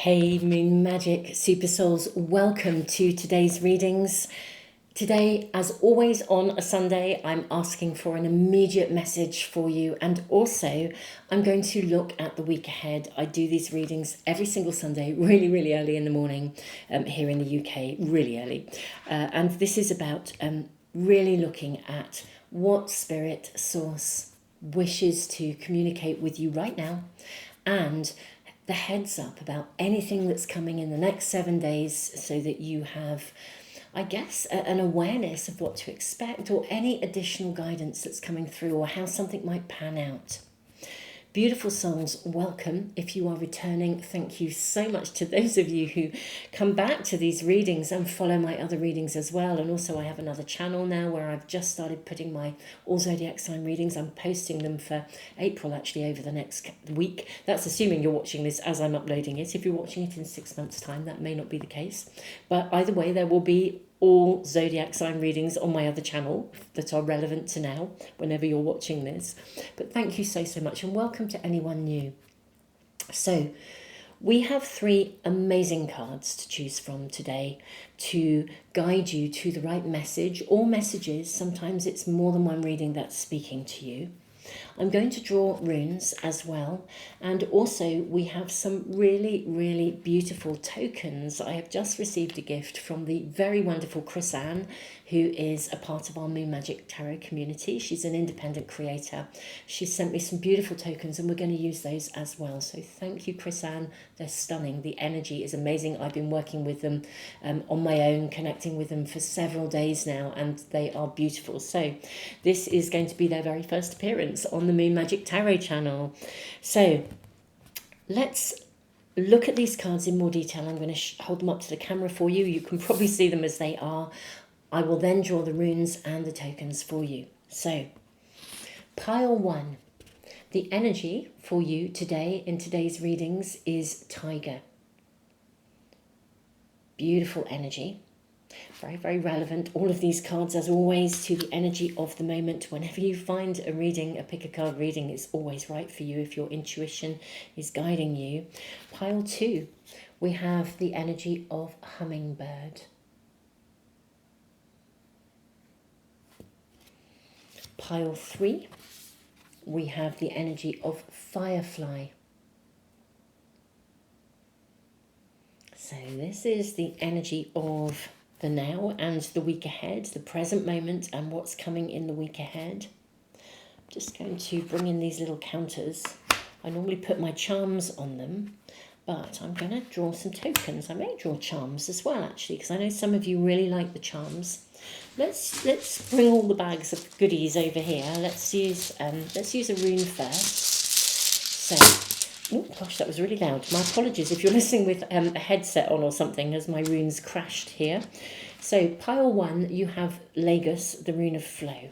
Hey Moon Magic Super Souls, welcome to today's readings. Today, as always on a Sunday, I'm asking for an immediate message for you, and also I'm going to look at the week ahead. I do these readings every single Sunday, really early in the morning here in the UK, really early. And this is about really looking at what Spirit Source wishes to communicate with you right now, and the heads up about anything that's coming in the next 7 days so that you have, I guess, an awareness of what to expect or any additional guidance that's coming through or how something might pan out. Beautiful souls, welcome. If you are returning, thank you so much to those of you who come back to these readings and follow my other readings as well. And also I have another channel now where I've just started putting my all zodiac sign readings. I'm posting them for April actually over the next week. That's assuming you're watching this as I'm uploading it. If you're watching it in 6 months' time, that may not be the case. But either way, there will be all zodiac sign readings on my other channel that are relevant to now whenever you're watching this. But thank you so much, and welcome to anyone new. So we have 3 amazing cards to choose from today to guide you to the right message or messages. Sometimes it's more than one reading that's speaking to you. I'm going to draw runes as well, and also we have some really beautiful tokens. I have just received a gift from the very wonderful Chris-Anne, who is a part of our Moon Magic Tarot community. She's an independent creator. She sent me some beautiful tokens and we're going to use those as well. So thank you, Chris-Anne. They're stunning. The energy is amazing. I've been working with them on my own, connecting with them for several days now, and they are beautiful. So this is going to be their very first appearance on the Moon Magic Tarot channel. So let's look at these cards in more detail. I'm going to hold them up to the camera for you. You can probably see them as they are. I will then draw the runes and the tokens for you. So, pile 1. The energy for you today in today's readings is Tiger. Beautiful energy. Very relevant. All of these cards, as always, to the energy of the moment. Whenever you find a reading, a pick a card reading, it's always right for you if your intuition is guiding you. Pile 2, we have the energy of Hummingbird. Pile 3, we have the energy of Firefly. So this is the energy of the now and the week ahead, the present moment and what's coming in the week ahead. I'm just going to bring in these little counters. I normally put my charms on them, but I'm going to draw some tokens. I may draw charms as well, actually, because I know some of you really like the charms. Let's bring all the bags of goodies over here. Let's use a rune first. So, oh gosh, that was really loud. My apologies if you're listening with a headset on or something, as my runes crashed here. So pile 1, you have Lagos, the rune of flow.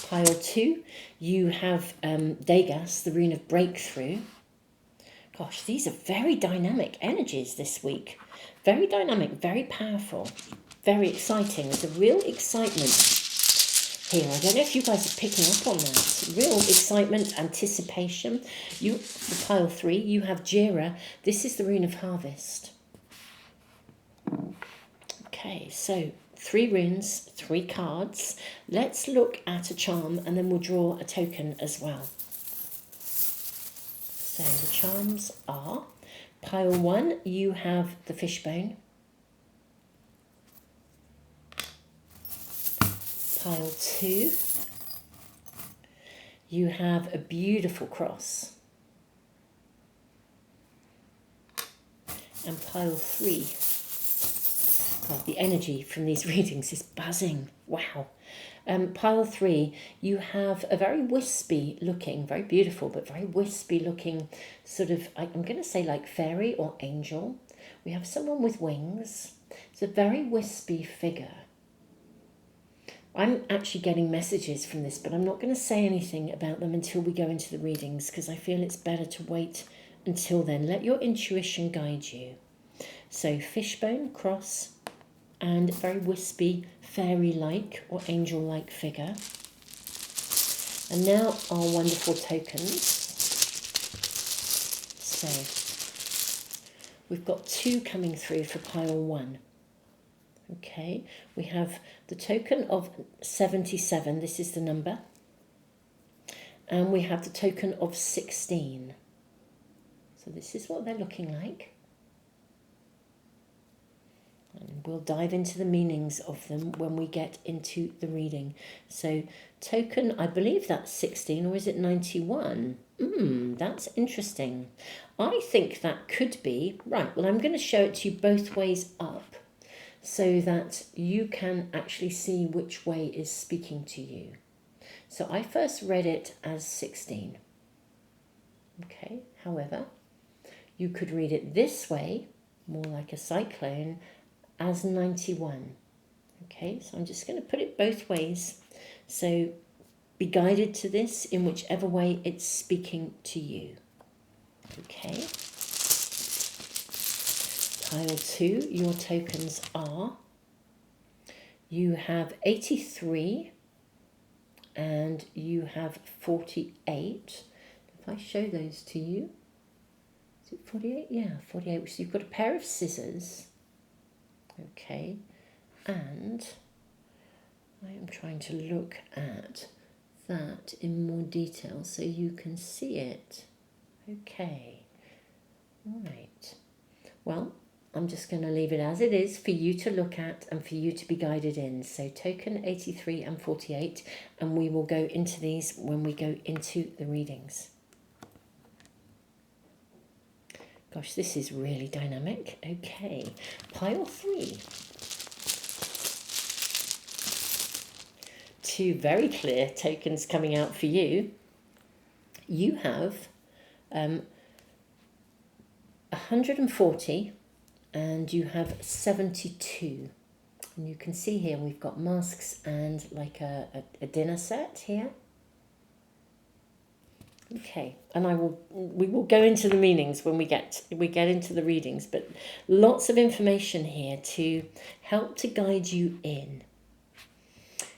Pile 2, you have Degas, the rune of breakthrough. Gosh, these are very dynamic energies this week. Very dynamic, very powerful, very exciting. There's a real excitement here. I don't know if you guys are picking up on that. Real excitement, anticipation. For pile 3, you have Jira. This is the rune of harvest. Okay, so 3 runes, 3 cards. Let's look at a charm and then we'll draw a token as well. So the charms are, pile 1, you have the fishbone. Pile 2, you have a beautiful cross. And pile 3, God, the energy from these readings is buzzing. Wow. Pile 3, you have a very wispy looking, very beautiful, but very wispy looking sort of, I'm going to say like fairy or angel. We have someone with wings. It's a very wispy figure. I'm actually getting messages from this, but I'm not going to say anything about them until we go into the readings, because I feel it's better to wait until then. Let your intuition guide you. So fishbone, cross, and very wispy, fairy-like or angel-like figure. And now our wonderful tokens. So we've got 2 coming through for pile 1. Okay, we have the token of 77, this is the number. And we have the token of 16. So this is what they're looking like. And we'll dive into the meanings of them when we get into the reading. So token, I believe that's 16, or is it 91? That's interesting. I think that could be, right, well, I'm going to show it to you both ways up so that you can actually see which way is speaking to you. So I first read it as 16. Okay, however, you could read it this way, more like a cyclone, as 91. Okay, so I'm just going to put it both ways. So be guided to this in whichever way it's speaking to you. Okay. Pile 2, your tokens are, you have 83 and you have 48. If I show those to you, is it 48? Yeah, 48. So you've got a pair of scissors. Okay, and I am trying to look at that in more detail so you can see it. Okay, right. Well, I'm just going to leave it as it is for you to look at and for you to be guided in. So token 83 and 48, and we will go into these when we go into the readings. Gosh, this is really dynamic. Okay, pile 3. 2 very clear tokens coming out for you. You have 140 and you have 72. And you can see here we've got masks and like a dinner set here. Okay, and we will go into the meanings when we get into the readings, but lots of information here to help to guide you in.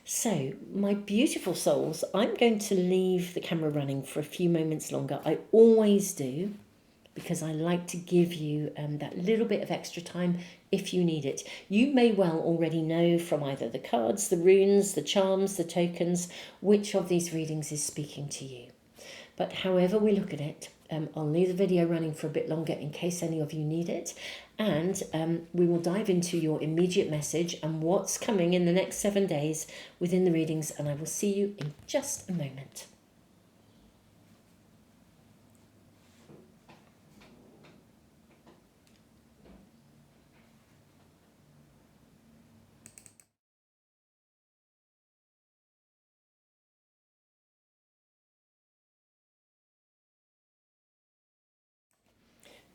So, my beautiful souls, I'm going to leave the camera running for a few moments longer. I always do, because I like to give you that little bit of extra time if you need it. You may well already know from either the cards, the runes, the charms, the tokens, which of these readings is speaking to you. But however we look at it, I'll leave the video running for a bit longer in case any of you need it. And we will dive into your immediate message and what's coming in the next 7 days within the readings. And I will see you in just a moment.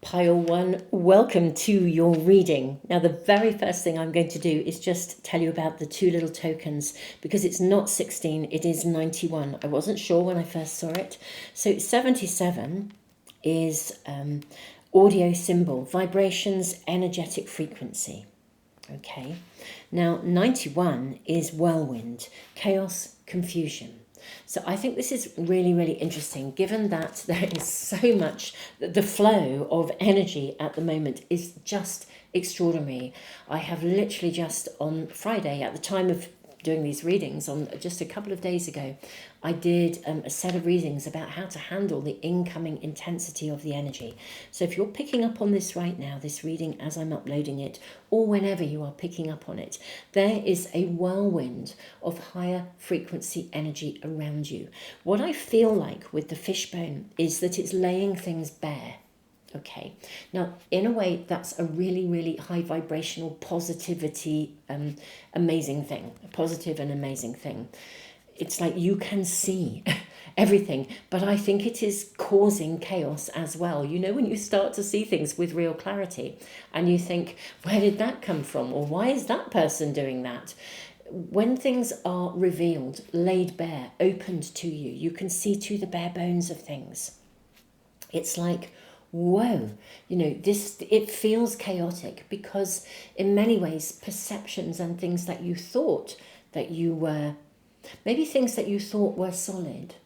Pile 1, welcome to your reading. Now, the very first thing I'm going to do is just tell you about the 2 little tokens, because it's not 16, it is 91. I wasn't sure when I first saw it. So 77 is audio symbol, vibrations, energetic frequency. Okay. Now, 91 is whirlwind, chaos, confusion. So I think this is really, really interesting, given that there is so much, the flow of energy at the moment is just extraordinary. I have literally just on Friday, at the time of doing these readings, on just a couple of days ago, I did a set of readings about how to handle the incoming intensity of the energy. So if you're picking up on this right now, this reading as I'm uploading it, or whenever you are picking up on it, there is a whirlwind of higher frequency energy around you. What I feel like with the fishbone is that it's laying things bare. Okay, now in a way that's a really, really high vibrational positivity, amazing thing, a positive and amazing thing. It's like you can see everything, but I think it is causing chaos as well. You know, when you start to see things with real clarity and you think, where did that come from? Or why is that person doing that? When things are revealed, laid bare, opened to you, you can see to the bare bones of things. It's like, whoa, you know, it feels chaotic because in many ways perceptions and things that you thought that you were, maybe things that you thought were solid,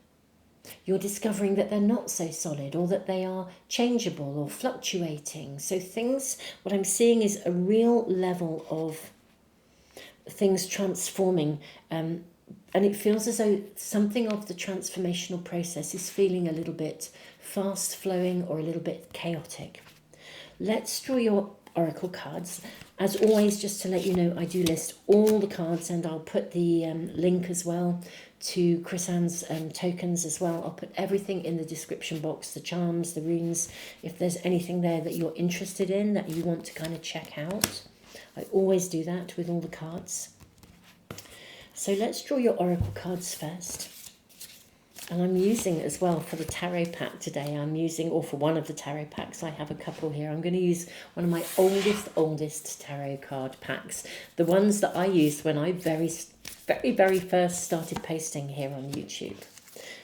You're discovering that they're not so solid, or that they are changeable or fluctuating. So things, what I'm seeing is a real level of things transforming, and it feels as though something of the transformational process is feeling a little bit fast flowing or a little bit chaotic. Let's draw your oracle cards. As always, just to let you know, I do list all the cards, and I'll put the link as well to Chris-Anne's tokens as well. I'll put everything in the description box, the charms, the runes, if there's anything there that you're interested in, that you want to kind of check out. I always do that with all the cards. So let's draw your oracle cards first. And I'm using as well for the tarot pack today, or for one of the tarot packs, I have a couple here. I'm going to use one of my oldest tarot card packs. The ones that I used when I very first started posting here on YouTube.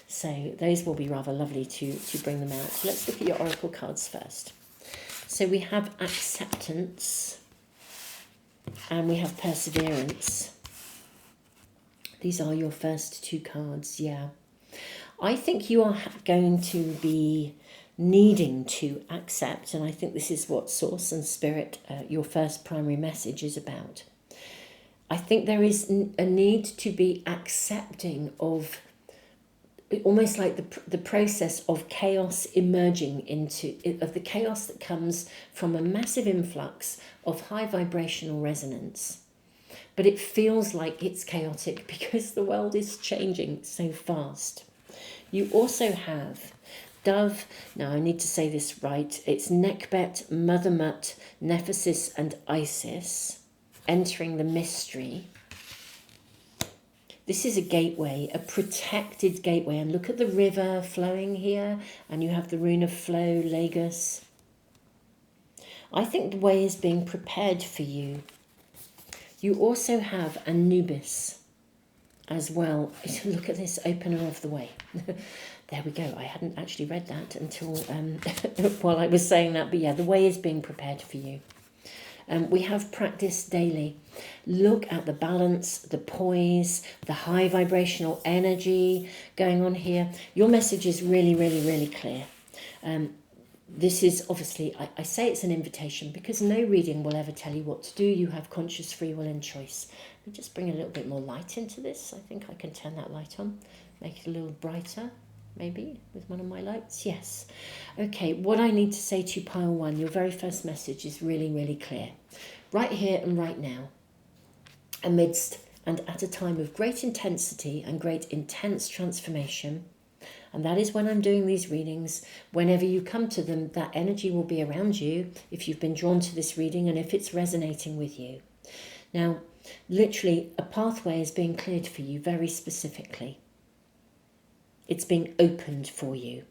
So those will be rather lovely to bring them out. Let's look at your oracle cards first. So we have acceptance and we have perseverance. These are your first two cards, yeah. I think you are going to be needing to accept, and I think this is what Source and Spirit, your first primary message, is about. I think there is a need to be accepting of almost like the process of chaos emerging of the chaos that comes from a massive influx of high vibrational resonance. But it feels like it's chaotic because the world is changing so fast. You also have Dove, now I need to say this right, it's Nekhbet, Mother Mut, Nephesis and Isis entering the mystery. This is a gateway, a protected gateway, and look at the river flowing here, and you have the rune of flow, Lagos. I think the way is being prepared for you. You also have Anubis as well. Look at this opener of the way. There we go. I hadn't actually read that until while I was saying that. But yeah, the way is being prepared for you. We have practice daily. Look at the balance, the poise, the high vibrational energy going on here. Your message is really, really, really clear. This is obviously, I say it's an invitation because no reading will ever tell you what to do. You have conscious free will and choice. Let me just bring a little bit more light into this. I think I can turn that light on, make it a little brighter, maybe with one of my lights. Yes. Okay, what I need to say to you, pile one, your very first message is really, really clear. Right here and right now, amidst and at a time of great intensity and great intense transformation. And that is when I'm doing these readings. Whenever you come to them, that energy will be around you if you've been drawn to this reading and if it's resonating with you. Now, literally, a pathway is being cleared for you very specifically. It's being opened for you.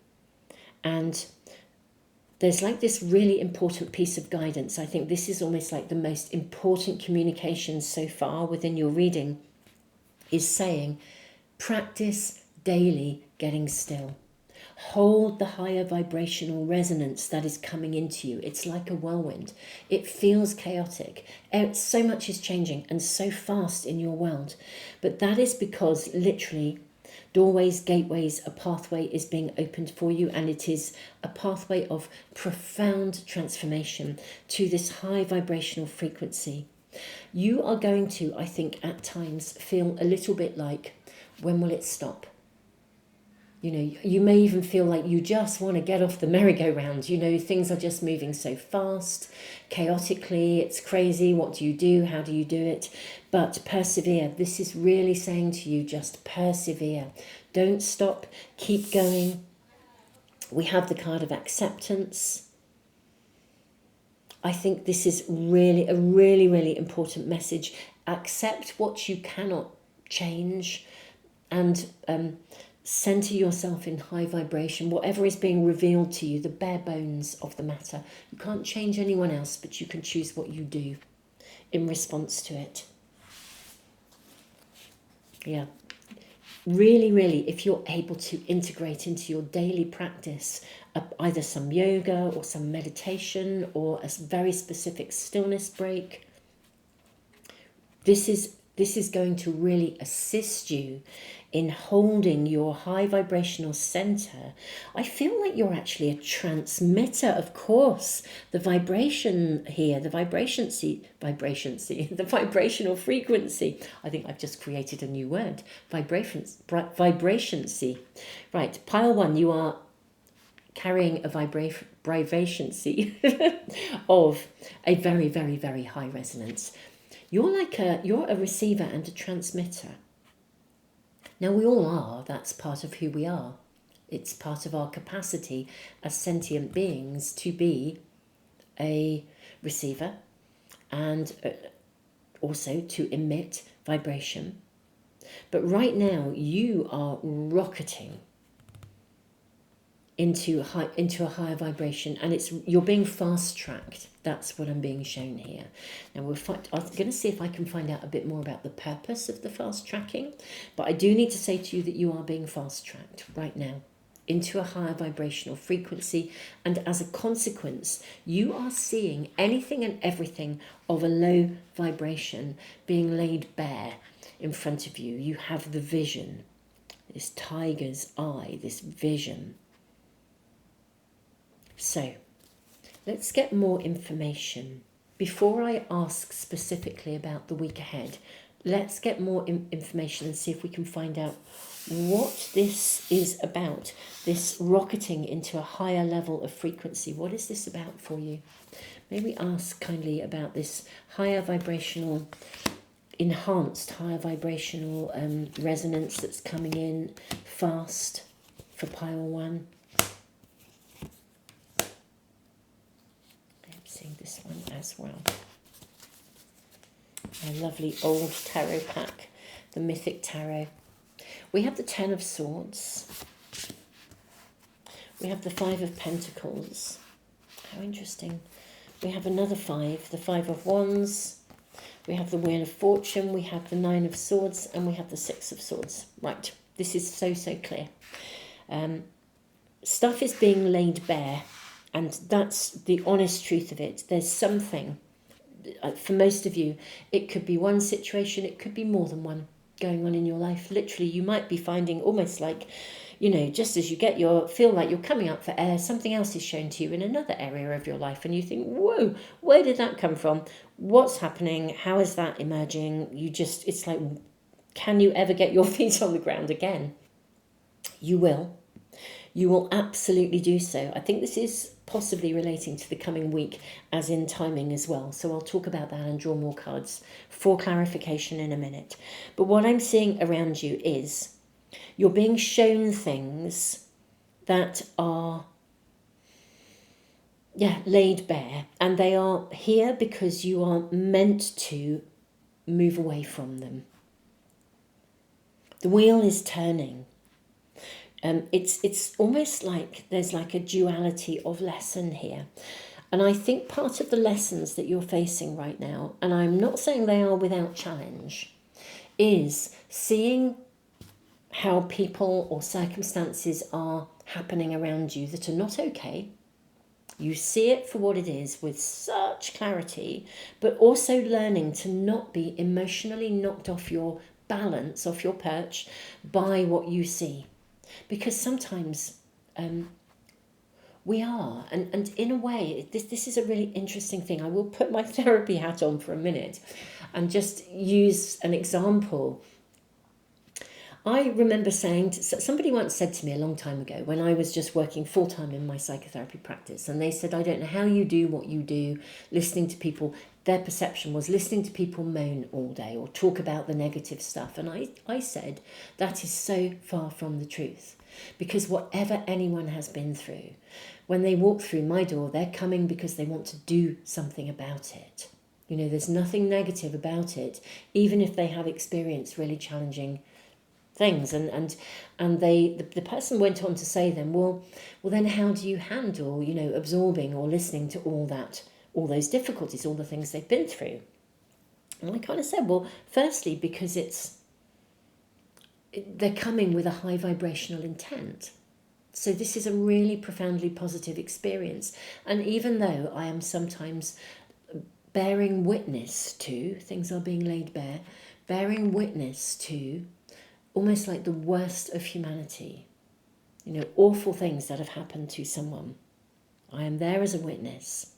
And there's like this really important piece of guidance. I think this is almost like the most important communication so far within your reading, is saying, practice daily getting still. Hold the higher vibrational resonance that is coming into you. It's like a whirlwind. It feels chaotic. So much is changing and so fast in your world. But that is because literally doorways, gateways, a pathway is being opened for you, and it is a pathway of profound transformation to this high vibrational frequency. You are going to, I think, at times feel a little bit like, when will it stop? You know, you may even feel like you just want to get off the merry-go-round. You know, things are just moving so fast, chaotically, it's crazy. What do you do? How do you do it? But persevere. This is really saying to you, just persevere. Don't stop. Keep going. We have the card of acceptance. I think this is really a really, really important message. Accept what you cannot change, and center yourself in high vibration. Whatever is being revealed to you, the bare bones of the matter. You can't change anyone else, but you can choose what you do in response to it. Yeah. Really, really, if you're able to integrate into your daily practice either some yoga or some meditation or a very specific stillness break, this is This is going to really assist you in holding your high vibrational center. I feel like you're actually a transmitter, of course. The vibration here, the the vibrational frequency. I think I've just created a new word. Vibrationcy. Right, pile one, you are carrying a vibrationcy of a very, very, very high resonance. You're a receiver and a transmitter. Now we all are, that's part of who we are. It's part of our capacity as sentient beings to be a receiver and also to emit vibration. But right now you are rocketing into a higher vibration, and you're being fast tracked. That's what I'm being shown here. Now I'm going to see if I can find out a bit more about the purpose of the fast tracking, but I do need to say to you that you are being fast tracked right now into a higher vibrational frequency, and as a consequence you are seeing anything and everything of a low vibration being laid bare in front of you. You have the vision, this tiger's eye, this vision. So, let's get more information. Before I ask specifically about the week ahead, let's get more information and see if we can find out what this is about, this rocketing into a higher level of frequency. What is this about for you? Maybe ask kindly about this higher vibrational, enhanced higher vibrational resonance that's coming in fast for pile one. This one as well. A lovely old tarot pack, the Mythic Tarot. We have the Ten of Swords. We have the Five of Pentacles. How interesting. We have another five, the Five of Wands. We have the Wheel of Fortune. We have the Nine of Swords, and we have the Six of Swords. Right, this is so clear. Stuff is being laid bare. And that's the honest truth of it. There's something, for most of you, it could be one situation, it could be more than one going on in your life. Literally, you might be finding almost like, just as you feel like you're coming up for air, something else is shown to you in another area of your life. And you think, whoa, where did that come from? What's happening? How is that emerging? It's like, can you ever get your feet on the ground again? You will. You will absolutely do so. I think this is possibly relating to the coming week, as in timing as well. So I'll talk about that and draw more cards for clarification in a minute. But what I'm seeing around you is you're being shown things that are, laid bare. And they are here because you are meant to move away from them. The wheel is turning. It's almost like there's like a duality of lesson here. And I think part of the lessons that you're facing right now, and I'm not saying they are without challenge, is seeing how people or circumstances are happening around you that are not okay. You see it for what it is with such clarity, but also learning to not be emotionally knocked off your balance, off your perch, by what you see. Because sometimes we are, and in a way, this is a really interesting thing. I will put my therapy hat on for a minute and just use an example. I remember somebody once said to me a long time ago when I was just working full-time in my psychotherapy practice, and they said, I don't know how you do what you do, listening to people. Their perception was listening to people moan all day or talk about the negative stuff. And I said, that is so far from the truth. Because whatever anyone has been through, when they walk through my door, they're coming because they want to do something about it. There's nothing negative about it, even if they have experienced really challenging things. And the person went on to say then, well then how do you handle, absorbing or listening to all those difficulties, all the things they've been through? And I kind of said, well, firstly, because they're coming with a high vibrational intent. So this is a really profoundly positive experience. And even though I am sometimes bearing witness to things are being laid bare, bearing witness to almost like the worst of humanity. Awful things that have happened to someone. I am there as a witness.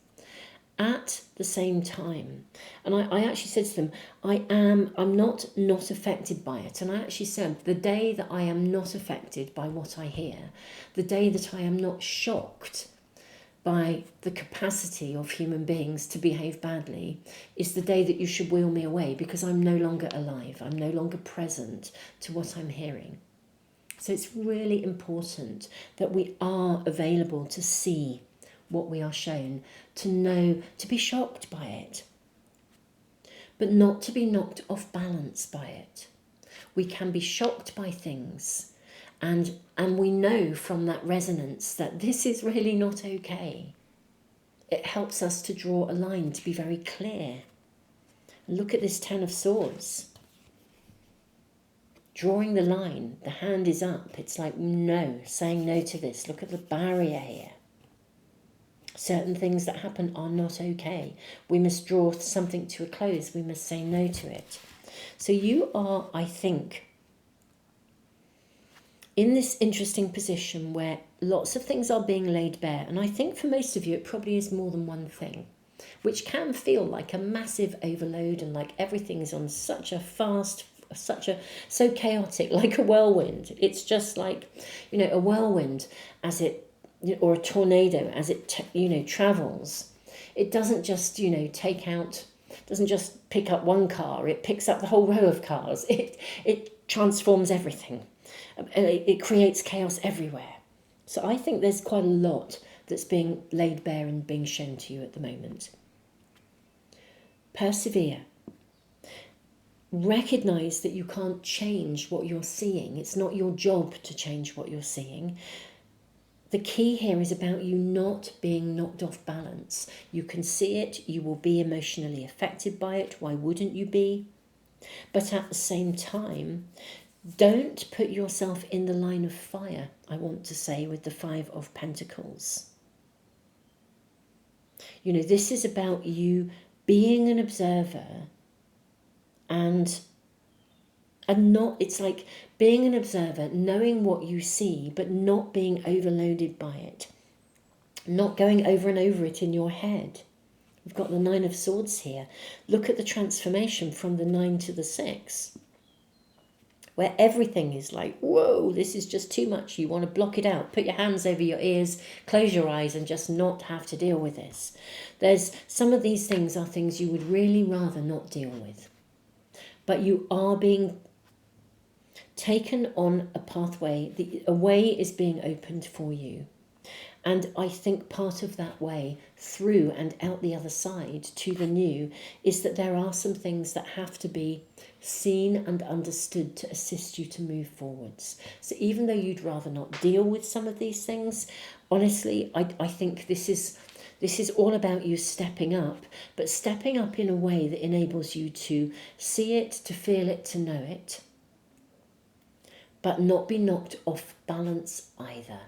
At the same time, and I actually said to them, I'm not affected by it. And I actually said, the day that I am not affected by what I hear, the day that I am not shocked by the capacity of human beings to behave badly, is the day that you should wheel me away, because I'm no longer alive. I'm no longer present to what I'm hearing. So it's really important that we are available to see what we are shown, to know, to be shocked by it, but not to be knocked off balance by it. We can be shocked by things, and we know from that resonance that this is really not okay. It helps us to draw a line, to be very clear. And look at this Ten of Swords. Drawing the line, the hand is up. It's like no, saying no to this. Look at the barrier here. Certain things that happen are not okay. We must draw something to a close. We must say no to it. So you are, I think, in this interesting position where lots of things are being laid bare. And I think for most of you, it probably is more than one thing, which can feel like a massive overload and like everything's on such a fast, so chaotic, like a whirlwind. It's just like, a whirlwind or a tornado as it travels. It doesn't just doesn't just pick up one car. It picks up the whole row of cars. It transforms everything. It creates chaos everywhere. So I think there's quite a lot that's being laid bare and being shown to you at the moment. Persevere. Recognize that you can't change what you're seeing. It's not your job to change what you're seeing. The key here is about you not being knocked off balance. You can see it, you will be emotionally affected by it. Why wouldn't you be? But at the same time, don't put yourself in the line of fire, I want to say, with the Five of Pentacles. This is about you being an observer and not, it's like being an observer, knowing what you see, but not being overloaded by it, not going over and over it in your head. We've got the Nine of Swords here. Look at the transformation from the 9 to the 6, where everything is like, whoa, this is just too much. You want to block it out, put your hands over your ears, close your eyes and just not have to deal with this. There's some of these things are things you would really rather not deal with, but you are being taken on a pathway. A way is being opened for you. And I think part of that way through and out the other side to the new is that there are some things that have to be seen and understood to assist you to move forwards. So even though you'd rather not deal with some of these things, honestly, I think this is all about you stepping up, but stepping up in a way that enables you to see it, to feel it, to know it, but not be knocked off balance either.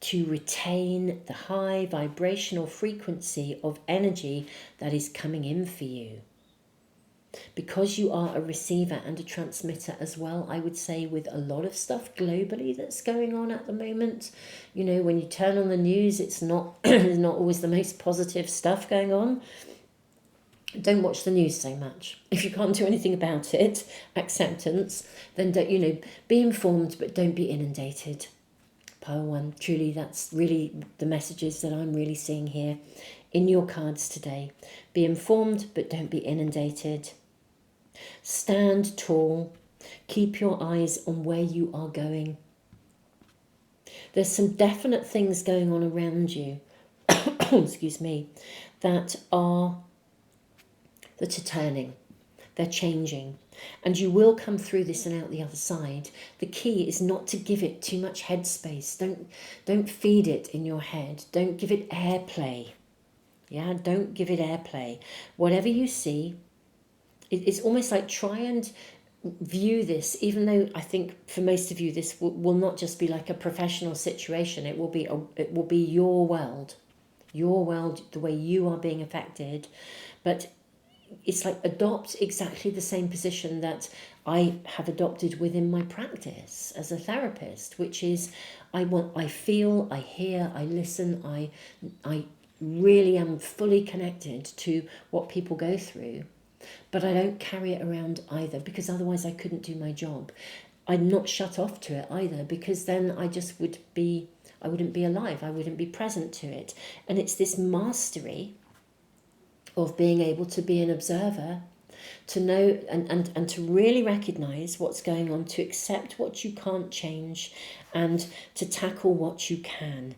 To retain the high vibrational frequency of energy that is coming in for you. Because you are a receiver and a transmitter as well, I would say, with a lot of stuff globally that's going on at the moment. When you turn on the news, it's not it's not always the most positive stuff going on. Don't watch the news so much. If you can't do anything about it, acceptance, then don't, be informed, but don't be inundated. Pile 1, truly that's really the messages that I'm really seeing here in your cards today. Be informed, but don't be inundated. Stand tall. Keep your eyes on where you are going. There's some definite things going on around you, excuse me, that are turning. They're changing. And you will come through this and out the other side. The key is not to give it too much headspace. Don't feed it in your head. Don't give it airplay. Yeah, don't give it airplay. Whatever you see, it's almost like try and view this, even though I think for most of you this will not just be like a professional situation. It will be your world, the way you are being affected. But it's like adopt exactly the same position that I have adopted within my practice as a therapist, which is I feel, I hear, I listen, I really am fully connected to what people go through, but I don't carry it around either, because otherwise I couldn't do my job. I'm not shut off to it either, because then I wouldn't be alive, I wouldn't be present to it. And it's this mastery of being able to be an observer, to know and to really recognize what's going on, to accept what you can't change, and to tackle what you can.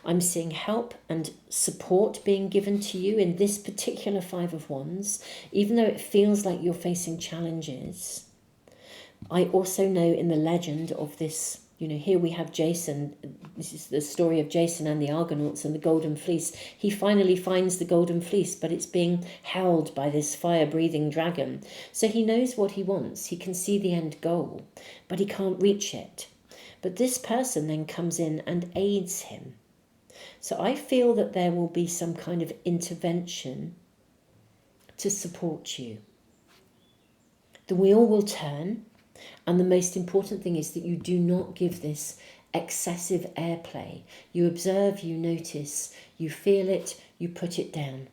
I'm seeing help and support being given to you in this particular Five of Wands, even though it feels like you're facing challenges. I also know in the legend of this, here we have Jason. This is the story of Jason and the Argonauts and the Golden Fleece. He finally finds the Golden Fleece, but it's being held by this fire-breathing dragon. So he knows what he wants. He can see the end goal, but he can't reach it. But this person then comes in and aids him. So I feel that there will be some kind of intervention to support you. The wheel will turn, and the most important thing is that you do not give this excessive airplay. You observe, you notice, you feel it, you put it down.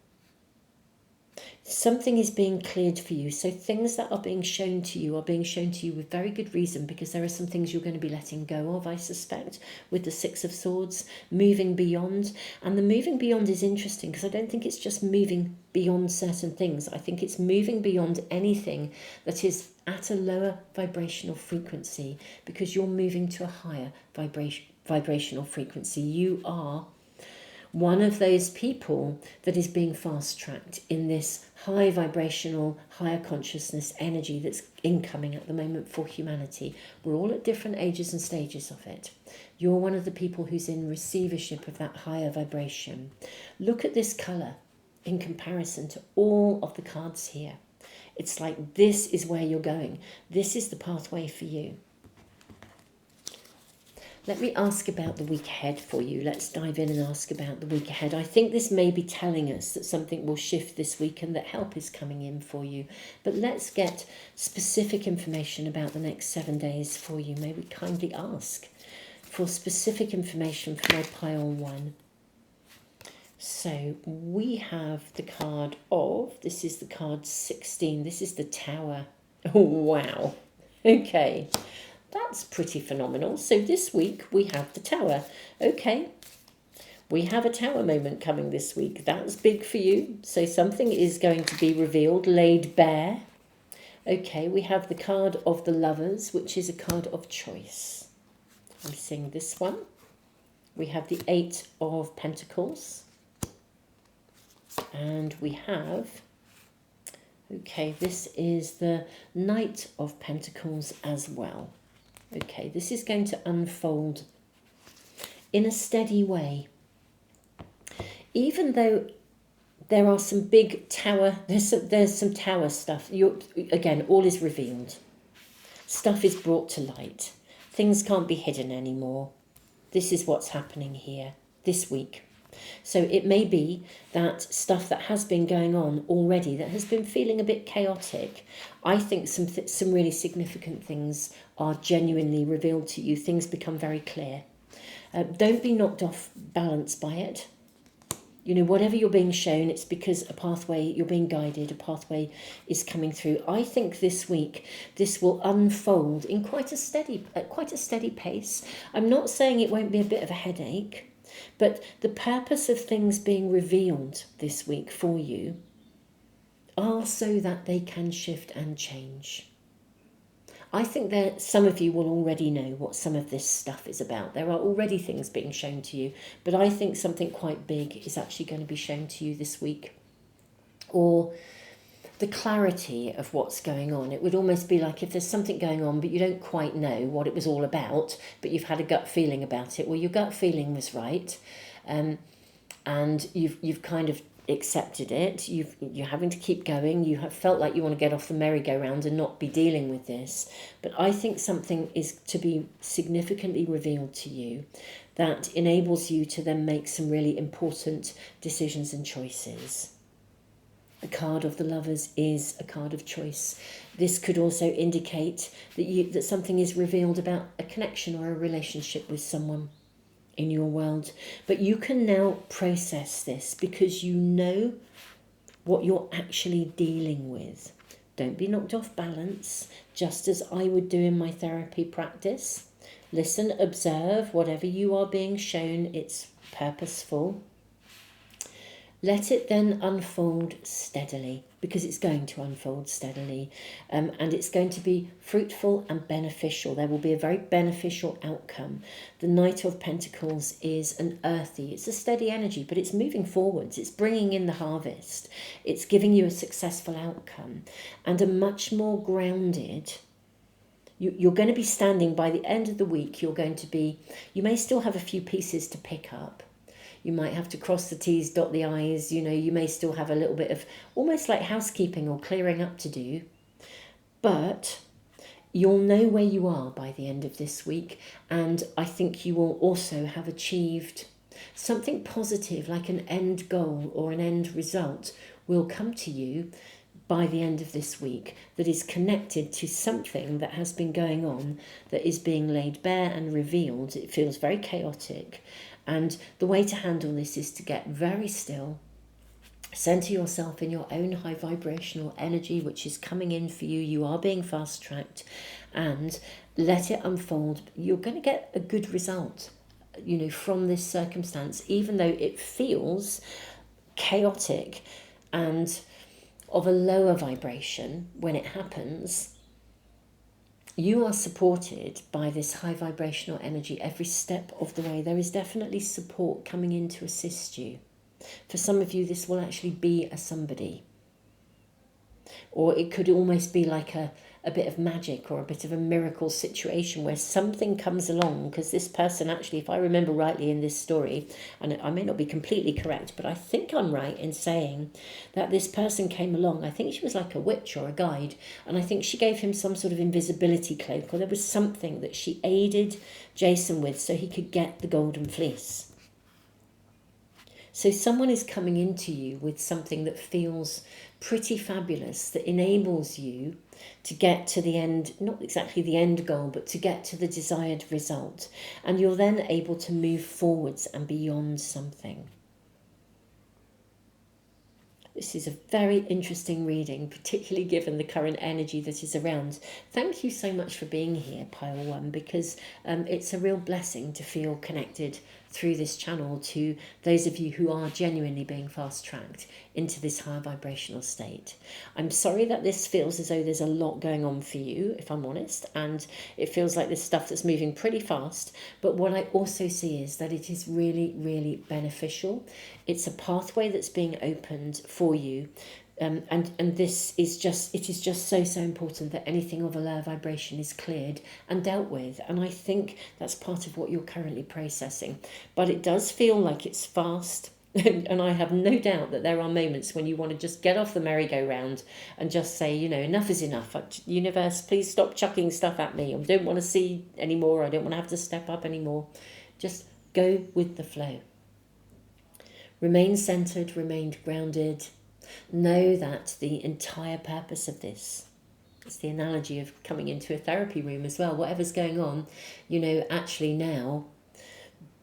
Something is being cleared for you. So things that are being shown to you are being shown to you with very good reason, because there are some things you're going to be letting go of, I suspect, with the Six of Swords, moving beyond. And the moving beyond is interesting, because I don't think it's just moving beyond certain things. I think it's moving beyond anything that is at a lower vibrational frequency, because you're moving to a higher vibrational frequency. You are one of those people that is being fast-tracked in this high vibrational, higher consciousness energy that's incoming at the moment for humanity. We're all at different ages and stages of it. You're one of the people who's in receivership of that higher vibration. Look at this colour in comparison to all of the cards here. It's like this is where you're going. This is the pathway for you. Let me ask about the week ahead for you. Let's dive in and ask about the week ahead. I think this may be telling us that something will shift this week and that help is coming in for you. But let's get specific information about the next 7 days for you. May we kindly ask for specific information for my pile 1. So we have the card of, this is the card 16. This is the Tower. Oh, wow. Okay. That's pretty phenomenal. So this week we have the Tower. Okay, we have a Tower moment coming this week. That's big for you. So something is going to be revealed, laid bare. Okay, we have the card of the Lovers, which is a card of choice. I'm seeing this one. We have the 8 of Pentacles. And we have, okay, this is the Knight of Pentacles as well. Okay, this is going to unfold in a steady way. Even though there are some big tower, there's some tower stuff. Again, all is revealed. Stuff is brought to light. Things can't be hidden anymore. This is what's happening here this week. So it may be that stuff that has been going on already, that has been feeling a bit chaotic, I think some really significant things are genuinely revealed to you. Things become very clear. Don't be knocked off balance by it. Whatever you're being shown, it's because a pathway, you're being guided, a pathway is coming through. I think this week, this will unfold in quite a steady pace. I'm not saying it won't be a bit of a headache, but the purpose of things being revealed this week for you are so that they can shift and change. I think that some of you will already know what some of this stuff is about. There are already things being shown to you, but I think something quite big is actually going to be shown to you this week. Or the clarity of what's going on. It would almost be like if there's something going on, but you don't quite know what it was all about, but you've had a gut feeling about it. Well, your gut feeling was right, and you've kind of accepted it. You're having to keep going. You have felt like you want to get off the merry-go-round and not be dealing with this. But I think something is to be significantly revealed to you that enables you to then make some really important decisions and choices. The card of the Lovers is a card of choice. This could also indicate that something is revealed about a connection or a relationship with someone in your world. But you can now process this because you know what you're actually dealing with. Don't be knocked off balance, just as I would do in my therapy practice. Listen, observe, whatever you are being shown, it's purposeful. Let it then unfold steadily, because it's going to unfold steadily, and it's going to be fruitful and beneficial. There will be a very beneficial outcome. The Knight of Pentacles is an earthy, it's a steady energy, but it's moving forwards. It's bringing in the harvest. It's giving you a successful outcome and a much more grounded. You're going to be standing by the end of the week. You may still have a few pieces to pick up. You might have to cross the T's, dot the I's, you may still have a little bit of almost like housekeeping or clearing up to do. But you'll know where you are by the end of this week. And I think you will also have achieved something positive, like an end goal or an end result will come to you by the end of this week that is connected to something that has been going on, that is being laid bare and revealed. It feels very chaotic. And the way to handle this is to get very still, center yourself in your own high vibrational energy, which is coming in for you. You are being fast tracked, and let it unfold. You're going to get a good result, from this circumstance, even though it feels chaotic and of a lower vibration when it happens. You are supported by this high vibrational energy every step of the way. There is definitely support coming in to assist you. For some of you, this will actually be a somebody. Or it could almost be like a bit of magic or a bit of a miracle situation where something comes along, because this person actually, if I remember rightly in this story, and I may not be completely correct, but I think I'm right in saying that this person came along. I think she was like a witch or a guide, and I think she gave him some sort of invisibility cloak, or there was something that she aided Jason with so he could get the golden fleece. So someone is coming into you with something that feels pretty fabulous, that enables you to get to the end, not exactly the end goal, but to get to the desired result. And you're then able to move forwards and beyond something. This is a very interesting reading, particularly given the current energy that is around. Thank you so much for being here, Pile 1, because it's a real blessing to feel connected through this channel to those of you who are genuinely being fast-tracked into this higher vibrational state. I'm sorry that this feels as though there's a lot going on for you, if I'm honest, and it feels like there's stuff that's moving pretty fast, but what I also see is that it is really, really beneficial. It's a pathway that's being opened for you. And this is just, it is just so important that anything of a lower vibration is cleared and dealt with. And I think that's part of what you're currently processing. But it does feel like it's fast. And I have no doubt that there are moments when you want to just get off the merry-go-round and just say, enough is enough. Universe, please stop chucking stuff at me. I don't want to see anymore. I don't want to have to step up anymore. Just go with the flow. Remain centered, remain grounded. Know that the entire purpose of this, it's the analogy of coming into a therapy room as well, whatever's going on, actually now,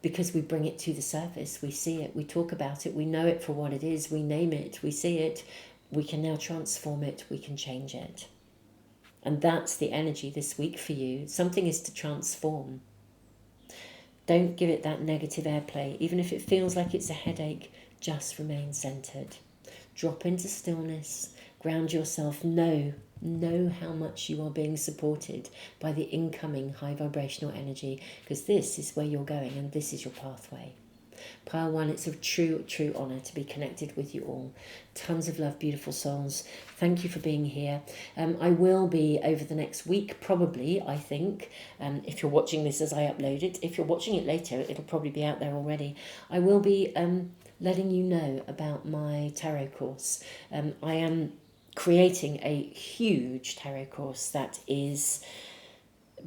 because we bring it to the surface, we see it, we talk about it, we know it for what it is, we name it, we see it, we can now transform it, we can change it. And that's the energy this week for you. Something is to transform. Don't give it that negative airplay. Even if it feels like it's a headache, just remain centered. Drop into stillness, ground yourself, know how much you are being supported by the incoming high vibrational energy, because this is where you're going and this is your pathway. Pile 1, it's a true honour to be connected with you all. Tons of love, beautiful souls. Thank you for being here. I will be over the next week, probably, I think, if you're watching this as I upload it. If you're watching it later, it'll probably be out there already. I will be letting you know about my tarot course. I am creating a huge tarot course that is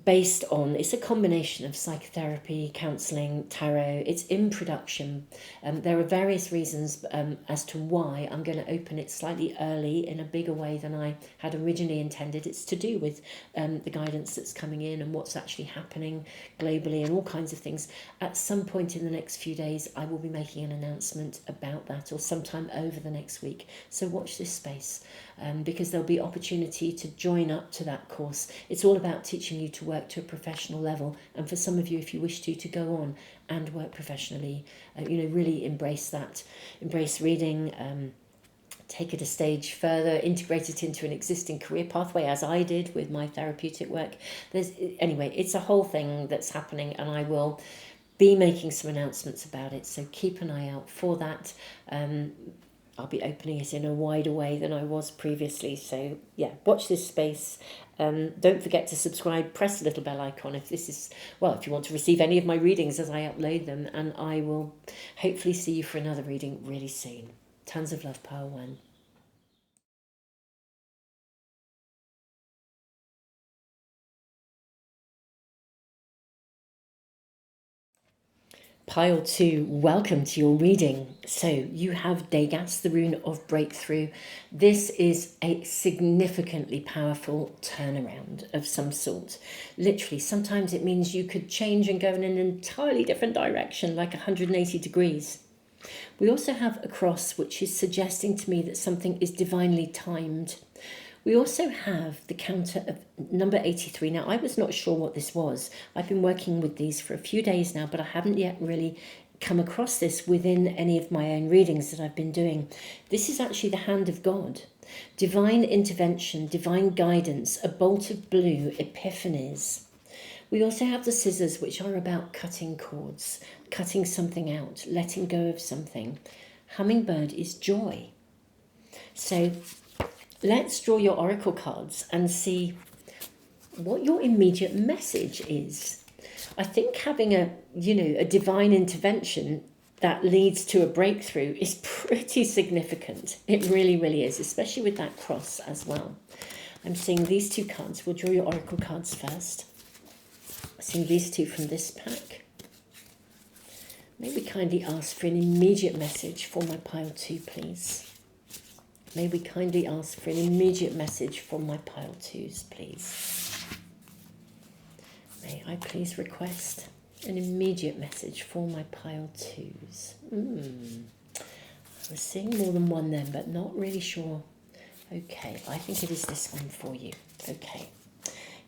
based on, it's a combination of psychotherapy, counselling, tarot. It's in production. There are various reasons as to why I'm going to open it slightly early in a bigger way than I had originally intended. It's to do with the guidance that's coming in and what's actually happening globally and all kinds of things. At some point in the next few days, I will be making an announcement about that, or sometime over the next week. So watch this space, because there'll be opportunity to join up to that course. It's all about teaching you to work to a professional level, and for some of you, if you wish to go on and work professionally, really embrace that, embrace reading, take it a stage further, integrate it into an existing career pathway, as I did with my therapeutic work. Anyway, it's a whole thing that's happening, and I will be making some announcements about it, so keep an eye out for that. I'll be opening it in a wider way than I was previously. So yeah, watch this space. Don't forget to subscribe, press the little bell icon if you want to receive any of my readings as I upload them, and I will hopefully see you for another reading really soon. Tons of love, Pile 1. Pile 2, welcome to your reading. So you have Degas, the rune of breakthrough. This is a significantly powerful turnaround of some sort. Literally, sometimes it means you could change and go in an entirely different direction, like 180 degrees. We also have a cross, which is suggesting to me that something is divinely timed. We also have the counter of number 83. Now, I was not sure what this was. I've been working with these for a few days now, but I haven't yet really come across this within any of my own readings that I've been doing. This is actually the hand of God. Divine intervention, divine guidance, a bolt of blue, epiphanies. We also have the scissors, which are about cutting cords, cutting something out, letting go of something. Hummingbird is joy. So let's draw your oracle cards and see what your immediate message is. I think having a divine intervention that leads to a breakthrough is pretty significant. It really, really is, especially with that cross as well. I'm seeing these two cards. We'll draw your oracle cards first. Seeing these two from this pack. May we kindly ask for an immediate message for my pile 2, please. May we kindly ask for an immediate message for my pile 2s, please. May I please request an immediate message for my pile 2s. I was seeing more than one then, but not really sure. Okay, I think it is this one for you. Okay.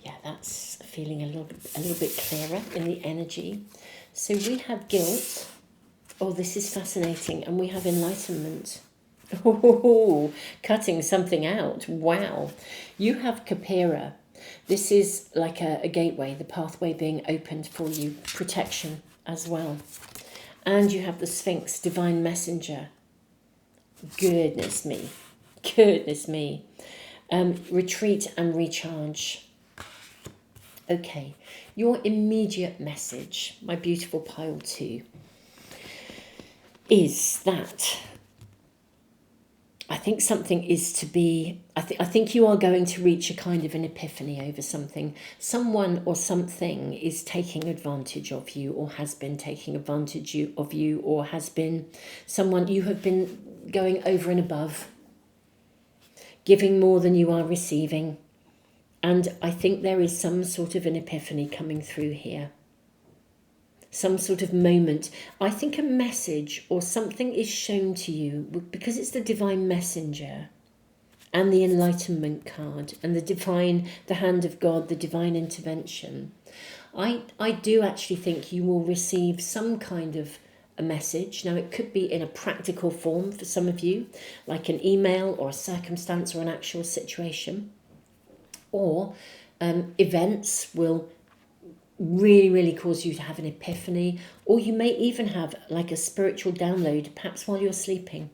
Yeah, that's feeling a little bit clearer in the energy. So we have guilt. Oh, this is fascinating. And we have enlightenment. Oh, cutting something out. Wow. You have Kapira. This is like a gateway, the pathway being opened for you. Protection as well. And you have the Sphinx, divine messenger. Goodness me. Goodness me. Retreat and recharge. Okay, your immediate message, my beautiful pile 2, is that I think something is to be, I think you are going to reach a kind of an epiphany over something. Someone or something is taking advantage of you, or has been taking advantage of you, or has been someone you have been going over and above, giving more than you are receiving. And I think there is some sort of an epiphany coming through here. Some sort of moment. I think a message or something is shown to you because it's the divine messenger and the enlightenment card and the hand of God, the divine intervention. I do actually think you will receive some kind of a message. Now, it could be in a practical form for some of you, like an email or a circumstance or an actual situation. Or events will really, really cause you to have an epiphany, or you may even have like a spiritual download, perhaps while you're sleeping.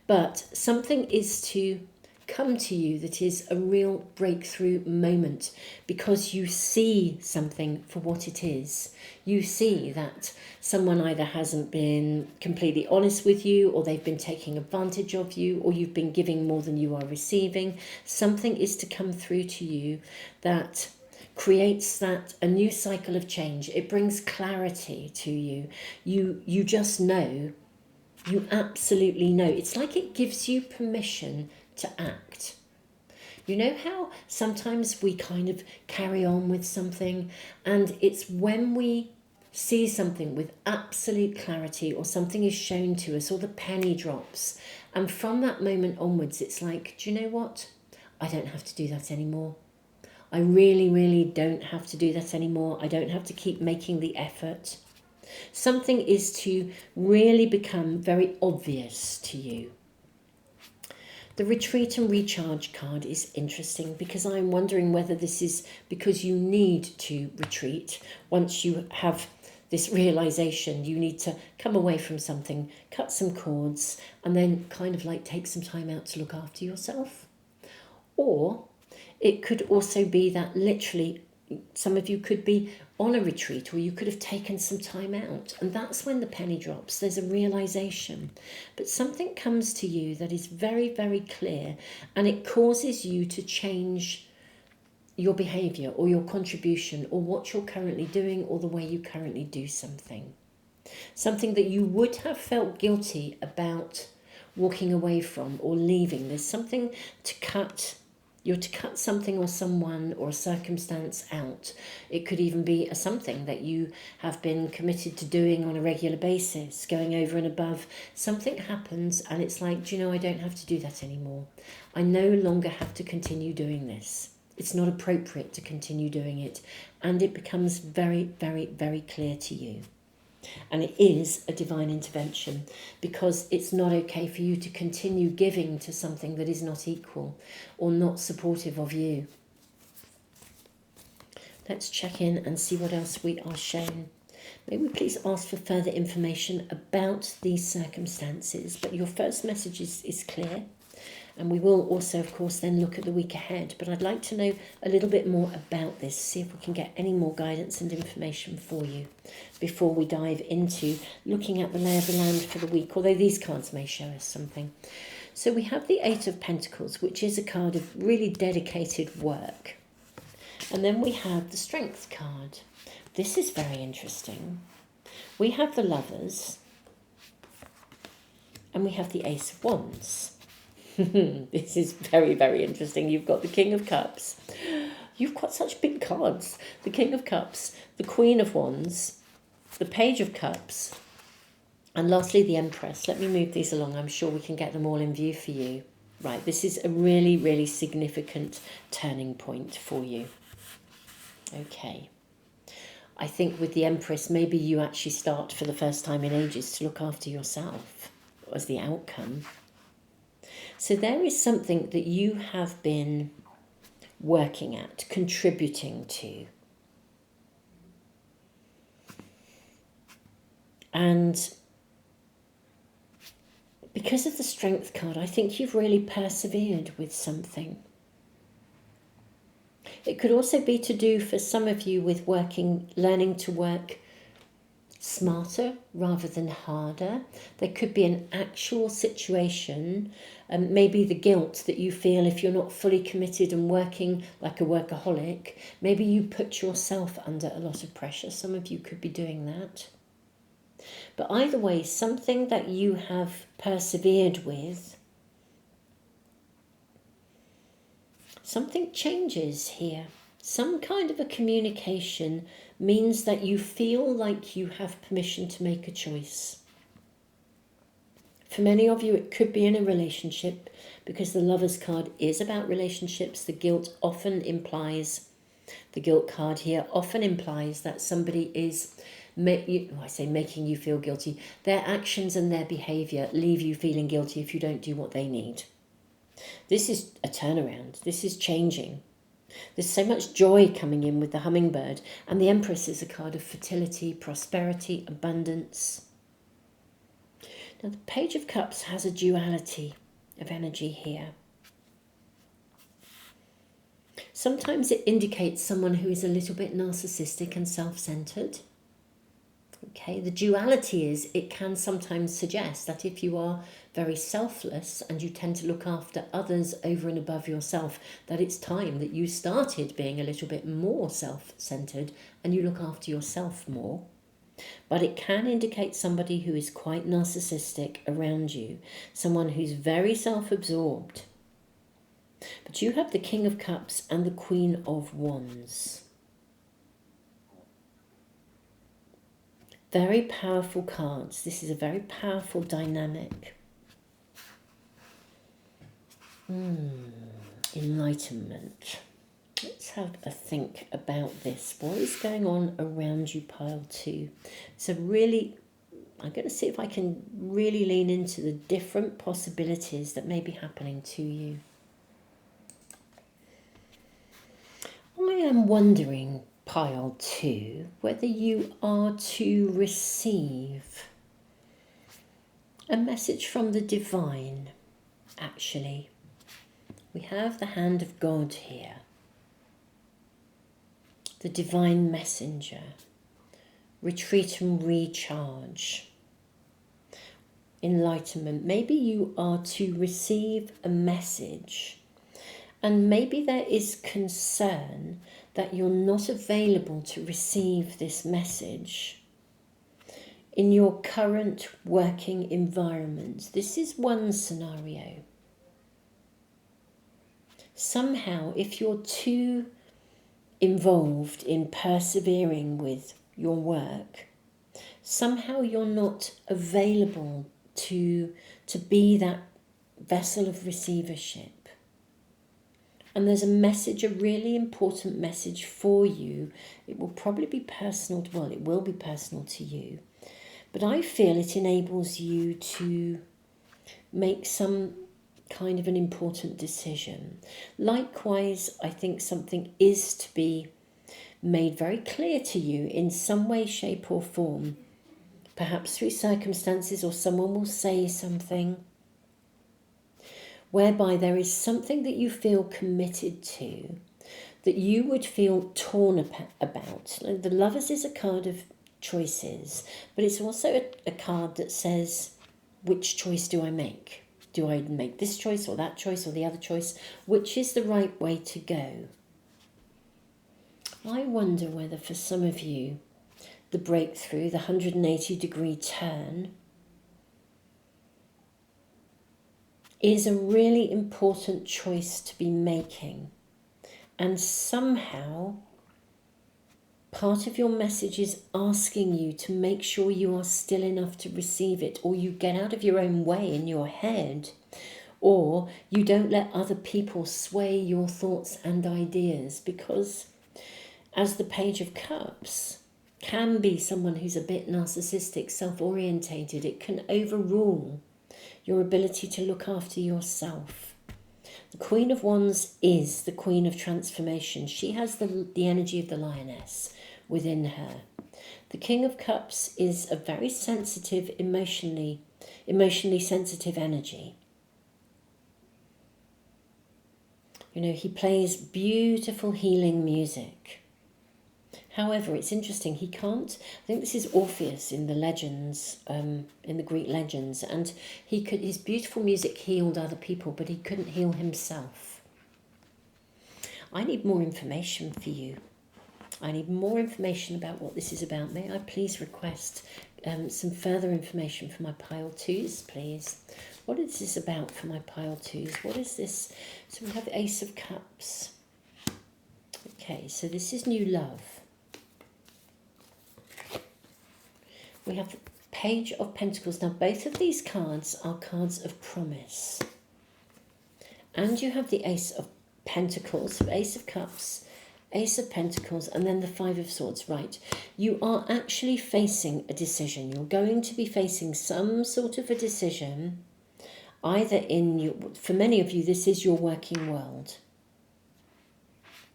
But something is to come to you that is a real breakthrough moment, because you see something for what it is. You see that someone either hasn't been completely honest with you, or they've been taking advantage of you, or you've been giving more than you are receiving. Something is to come through to you that creates a new cycle of change. It brings clarity to you. You just know, you absolutely know. It's like it gives you permission to act. You know how sometimes we kind of carry on with something, and it's when we see something with absolute clarity, or something is shown to us, or the penny drops, and from that moment onwards it's like, do you know what? I don't have to do that anymore. I really, really don't have to do that anymore. I don't have to keep making the effort. Something is to really become very obvious to you. The retreat and recharge card is interesting because I'm wondering whether this is because you need to retreat. Once you have this realization, you need to come away from something, cut some cords, and then kind of like take some time out to look after yourself. Or it could also be that literally some of you could be on a retreat, or you could have taken some time out, and that's when the penny drops. There's a realization, but something comes to you that is very, very clear, and it causes you to change your behavior or your contribution or what you're currently doing or the way you currently do something. Something that you would have felt guilty about walking away from or leaving. There's something to cut. You're to cut something or someone or a circumstance out. It could even be something that you have been committed to doing on a regular basis, going over and above. Something happens and it's like, do you know, I don't have to do that anymore. I no longer have to continue doing this. It's not appropriate to continue doing it. And it becomes very, very, very clear to you. And it is a divine intervention, because it's not okay for you to continue giving to something that is not equal or not supportive of you. Let's check in and see what else we are shown. May we please ask for further information about these circumstances, but your first message is clear. And we will also, of course, then look at the week ahead. But I'd like to know a little bit more about this, see if we can get any more guidance and information for you before we dive into looking at the lay of the land for the week, although these cards may show us something. So we have the Eight of Pentacles, which is a card of really dedicated work. And then we have the Strength card. This is very interesting. We have the Lovers, and we have the Ace of Wands. This is very, very interesting. You've got the King of Cups. You've got such big cards. The King of Cups, the Queen of Wands, the Page of Cups, and lastly the Empress. Let me move these along. I'm sure we can get them all in view for you. Right, this is a really, really significant turning point for you. Okay. I think with the Empress, maybe you actually start for the first time in ages to look after yourself as the outcome. So there is something that you have been working at, contributing to. And because of the Strength card, I think you've really persevered with something. It could also be to do for some of you with learning to work smarter rather than harder. There could be an actual situation, maybe the guilt that you feel if you're not fully committed and working like a workaholic. Maybe you put yourself under a lot of pressure. Some of you could be doing that. But either way, something that you have persevered with, something changes here. Some kind of a communication means that you feel like you have permission to make a choice. For many of you, it could be in a relationship, because the Lovers card is about relationships. The guilt card here often implies that somebody is, making you feel guilty. Their actions and their behaviour leave you feeling guilty if you don't do what they need. This is a turnaround. This is changing. There's so much joy coming in with the hummingbird, and the Empress is a card of fertility, prosperity, abundance. Now the Page of Cups has a duality of energy here. Sometimes it indicates someone who is a little bit narcissistic and self-centered. Okay, the duality is it can sometimes suggest that if you are very selfless and you tend to look after others over and above yourself, that it's time that you started being a little bit more self-centered and you look after yourself more. But it can indicate somebody who is quite narcissistic around you, someone who's very self-absorbed. But you have the King of Cups and the Queen of Wands. Very powerful cards. This is a very powerful dynamic. Enlightenment. Let's have a think about this. What is going on around you, pile 2? So really, I'm going to see if I can really lean into the different possibilities that may be happening to you. I am wondering, pile 2, whether you are to receive a message from the divine, actually. We have the hand of God here. The divine messenger. Retreat and recharge. Enlightenment. Maybe you are to receive a message, and maybe there is concern that you're not available to receive this message in your current working environment. This is one scenario. Somehow, if you're too involved in persevering with your work, somehow you're not available to be that vessel of receivership. And there's a message, a really important message for you. It will probably be personal, well, it will be personal to you. But I feel it enables you to make some kind of an important decision. Likewise, I think something is to be made very clear to you in some way, shape or form. Perhaps through circumstances, or someone will say something whereby there is something that you feel committed to, that you would feel torn about. The Lovers is a card of choices, but it's also a card that says, which choice do I make? Do I make this choice or that choice or the other choice? Which is the right way to go? I wonder whether for some of you, the breakthrough, the 180-degree turn, is a really important choice to be making. And somehow, part of your message is asking you to make sure you are still enough to receive it, or you get out of your own way in your head, or you don't let other people sway your thoughts and ideas, because as the Page of Cups can be someone who's a bit narcissistic, self-orientated, it can overrule your ability to look after yourself. The Queen of Wands is the Queen of Transformation. She has the energy of the lioness within her. The King of Cups is a very sensitive, emotionally sensitive energy. You know, he plays beautiful healing music. However, it's interesting, he can't, I think this is Orpheus in the legends, in the Greek legends, and his beautiful music healed other people, but he couldn't heal himself. I need more information for you. I need more information about what this is about. May I please request some further information for my pile 2s, please? What is this about for my pile 2s? What is this? So we have the Ace of Cups. Okay, so this is new love. We have the Page of Pentacles. Now, both of these cards are cards of promise. And you have the Ace of Pentacles, so Ace of Cups, Ace of Pentacles, and then the Five of Swords. Right, you are actually facing a decision. You're going to be facing some sort of a decision, either in your, for many of you, this is your working world.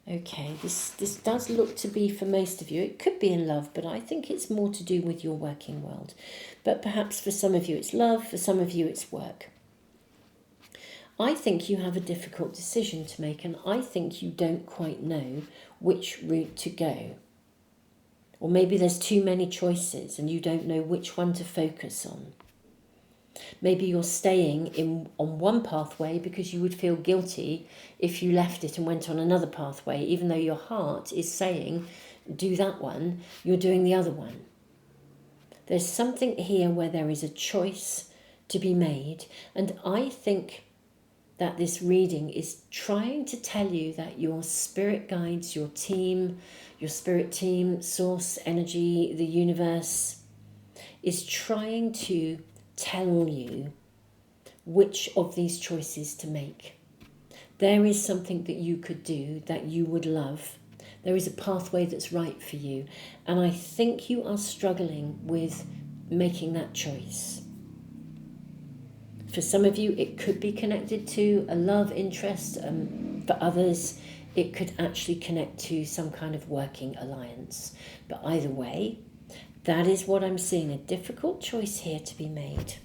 Okay, this does look to be, for most of you, it could be in love, but I think it's more to do with your working world. But perhaps for some of you it's love, for some of you it's work. I think you have a difficult decision to make, and I think you don't quite know which route to go. Or maybe there's too many choices and you don't know which one to focus on. Maybe you're staying on one pathway because you would feel guilty if you left it and went on another pathway, even though your heart is saying, do that one, you're doing the other one. There's something here where there is a choice to be made, and I think that this reading is trying to tell you that your spirit guides, your team, your spirit team, source, energy, the universe, is trying to tell you which of these choices to make. There is something that you could do that you would love. There is a pathway that's right for you. And I think you are struggling with making that choice. For some of you, it could be connected to a love interest. For others, it could actually connect to some kind of working alliance. But either way, that is what I'm seeing, a difficult choice here to be made.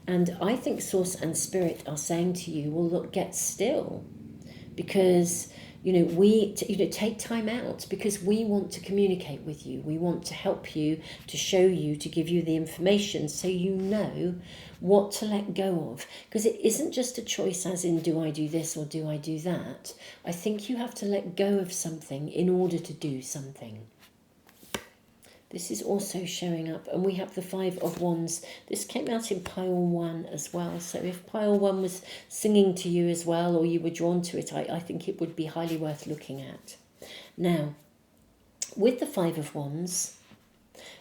And I think Source and Spirit are saying to you, well, look, get still. Because, take time out, because we want to communicate with you. We want to help you, to show you, to give you the information so you know what to let go of. Because it isn't just a choice as in, do I do this or do I do that? I think you have to let go of something in order to do something. This is also showing up, and we have the Five of Wands. This came out in pile 1 as well. So if pile 1 was singing to you as well, or you were drawn to it, I think it would be highly worth looking at. Now, with the Five of Wands,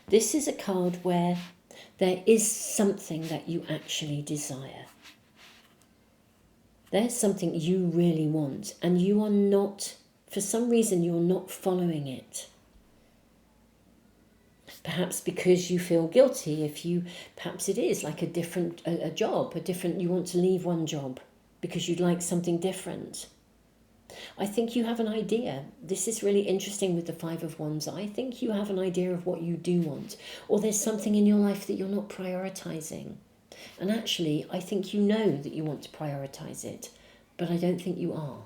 this is a card where there is something that you actually desire. There's something you really want, and you are not, for some reason, you're not following it. Perhaps because you feel guilty, perhaps it is like a job, you want to leave one job because you'd like something different. I think you have an idea. This is really interesting with the Five of Wands. I think you have an idea of what you do want, or there's something in your life that you're not prioritizing. And actually, I think you know that you want to prioritize it, but I don't think you are.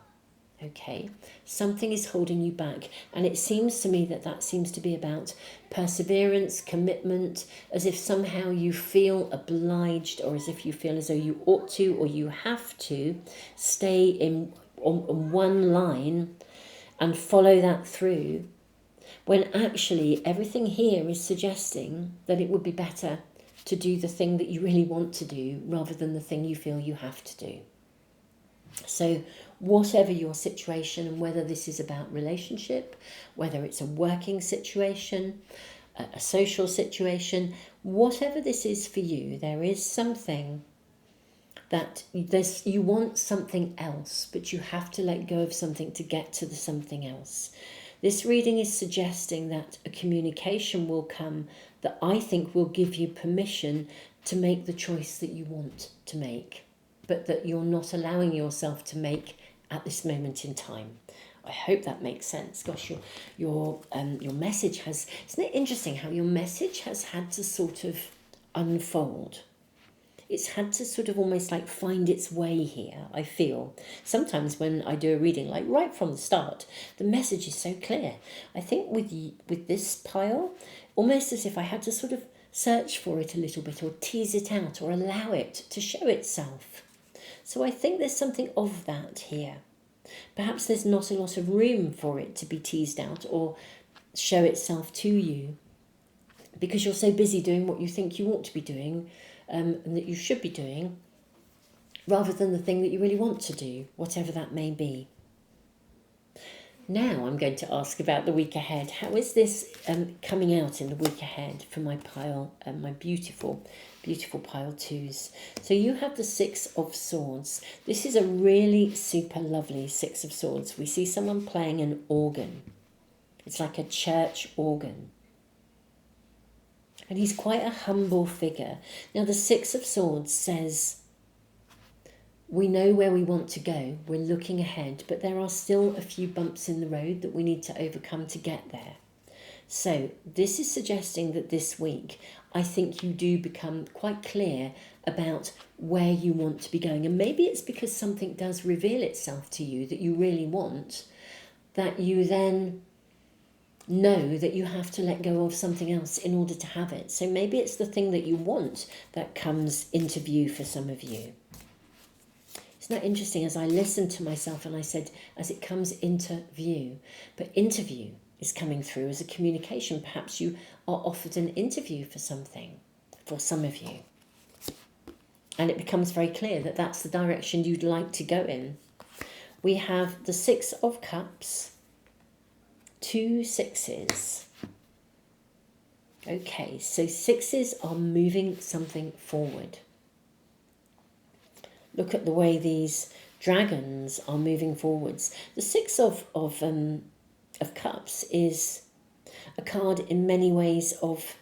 Okay, something is holding you back, and it seems to me that seems to be about perseverance, commitment, as if somehow you feel obliged, or as if you feel as though you ought to or you have to stay on one line and follow that through, when actually everything here is suggesting that it would be better to do the thing that you really want to do rather than the thing you feel you have to do. So whatever your situation, and whether this is about relationship, whether it's a working situation, a social situation, whatever this is for you, there is something that you want something else, but you have to let go of something to get to the something else. This reading is suggesting that a communication will come that I think will give you permission to make the choice that you want to make, but that you're not allowing yourself to make at this moment in time. I hope that makes sense. Gosh, your message has, isn't it interesting how your message has had to sort of unfold? It's had to sort of almost like find its way here, I feel. Sometimes when I do a reading, like right from the start, the message is so clear. I think with this pile, almost as if I had to sort of search for it a little bit, or tease it out, or allow it to show itself. So I think there's something of that here. Perhaps there's not a lot of room for it to be teased out or show itself to you, because you're so busy doing what you think you ought to be doing, and that you should be doing, rather than the thing that you really want to do, whatever that may be. Now I'm going to ask about the week ahead. How is this coming out in the week ahead for my pile, my beautiful pile 2s? So you have the Six of Swords. This is a really super lovely Six of Swords. We see someone playing an organ. It's like a church organ. And he's quite a humble figure. Now the Six of Swords says, we know where we want to go, we're looking ahead, but there are still a few bumps in the road that we need to overcome to get there. So this is suggesting that this week, I think you do become quite clear about where you want to be going. And maybe it's because something does reveal itself to you that you really want, that you then know that you have to let go of something else in order to have it. So maybe it's the thing that you want that comes into view for some of you. Isn't that interesting? As I listened to myself and I said, as it comes into view, but interview is coming through as a communication. Perhaps you are offered an interview for something, for some of you. And it becomes very clear that that's the direction you'd like to go in. We have the Six of Cups, 2 sixes. Okay, so sixes are moving something forward. Look at the way these dragons are moving forwards. The Six of Cups is a card in many ways of,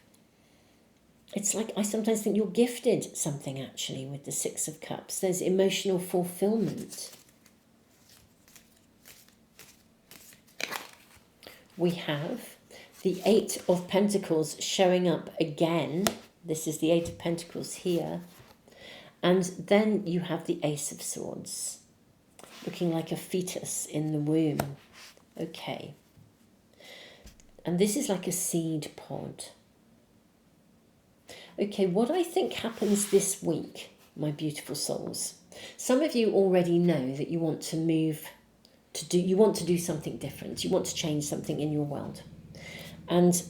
it's like I sometimes think you're gifted something actually with the Six of Cups. There's emotional fulfillment. We have the Eight of Pentacles showing up again. This is the Eight of Pentacles here. And then you have the Ace of Swords, looking like a fetus in the womb. Okay. And this is like a seed pod. Okay, what I think happens this week, my beautiful souls. Some of you already know that you want to move you want to do something different. You want to change something in your world. And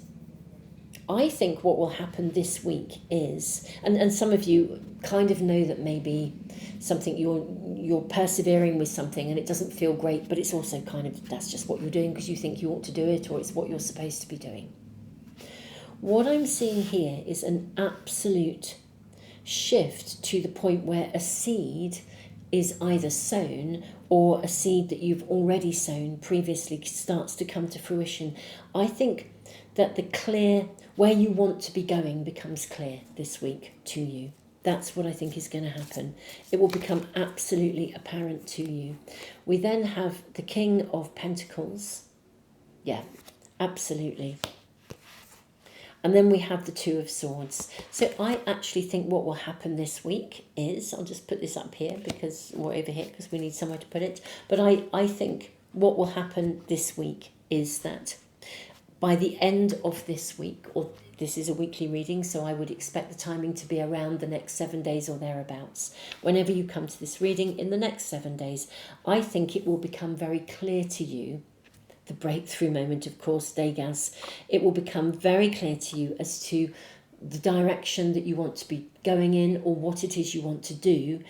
I think what will happen this week is, and some of you kind of know that maybe something you're persevering with something and it doesn't feel great, but it's also kind of, that's just what you're doing because you think you ought to do it, or it's what you're supposed to be doing. What I'm seeing here is an absolute shift to the point where a seed is either sown or a seed that you've already sown previously starts to come to fruition. I think that the clear, where you want to be going becomes clear this week to you. That's what I think is going to happen. It will become absolutely apparent to you. We then have the King of Pentacles. Yeah, absolutely. And then we have the Two of Swords. So I actually think what will happen this week is, I'll just put this up here because we're over here because we need somewhere to put it. But I think what will happen this week is that by the end of this week, or this is a weekly reading, so I would expect the timing to be around the next 7 days or thereabouts. Whenever you come to this reading in the next 7 days, I think it will become very clear to you, the breakthrough moment, of course, Degas, it will become very clear to you as to the direction that you want to be going in or what it is you want to do.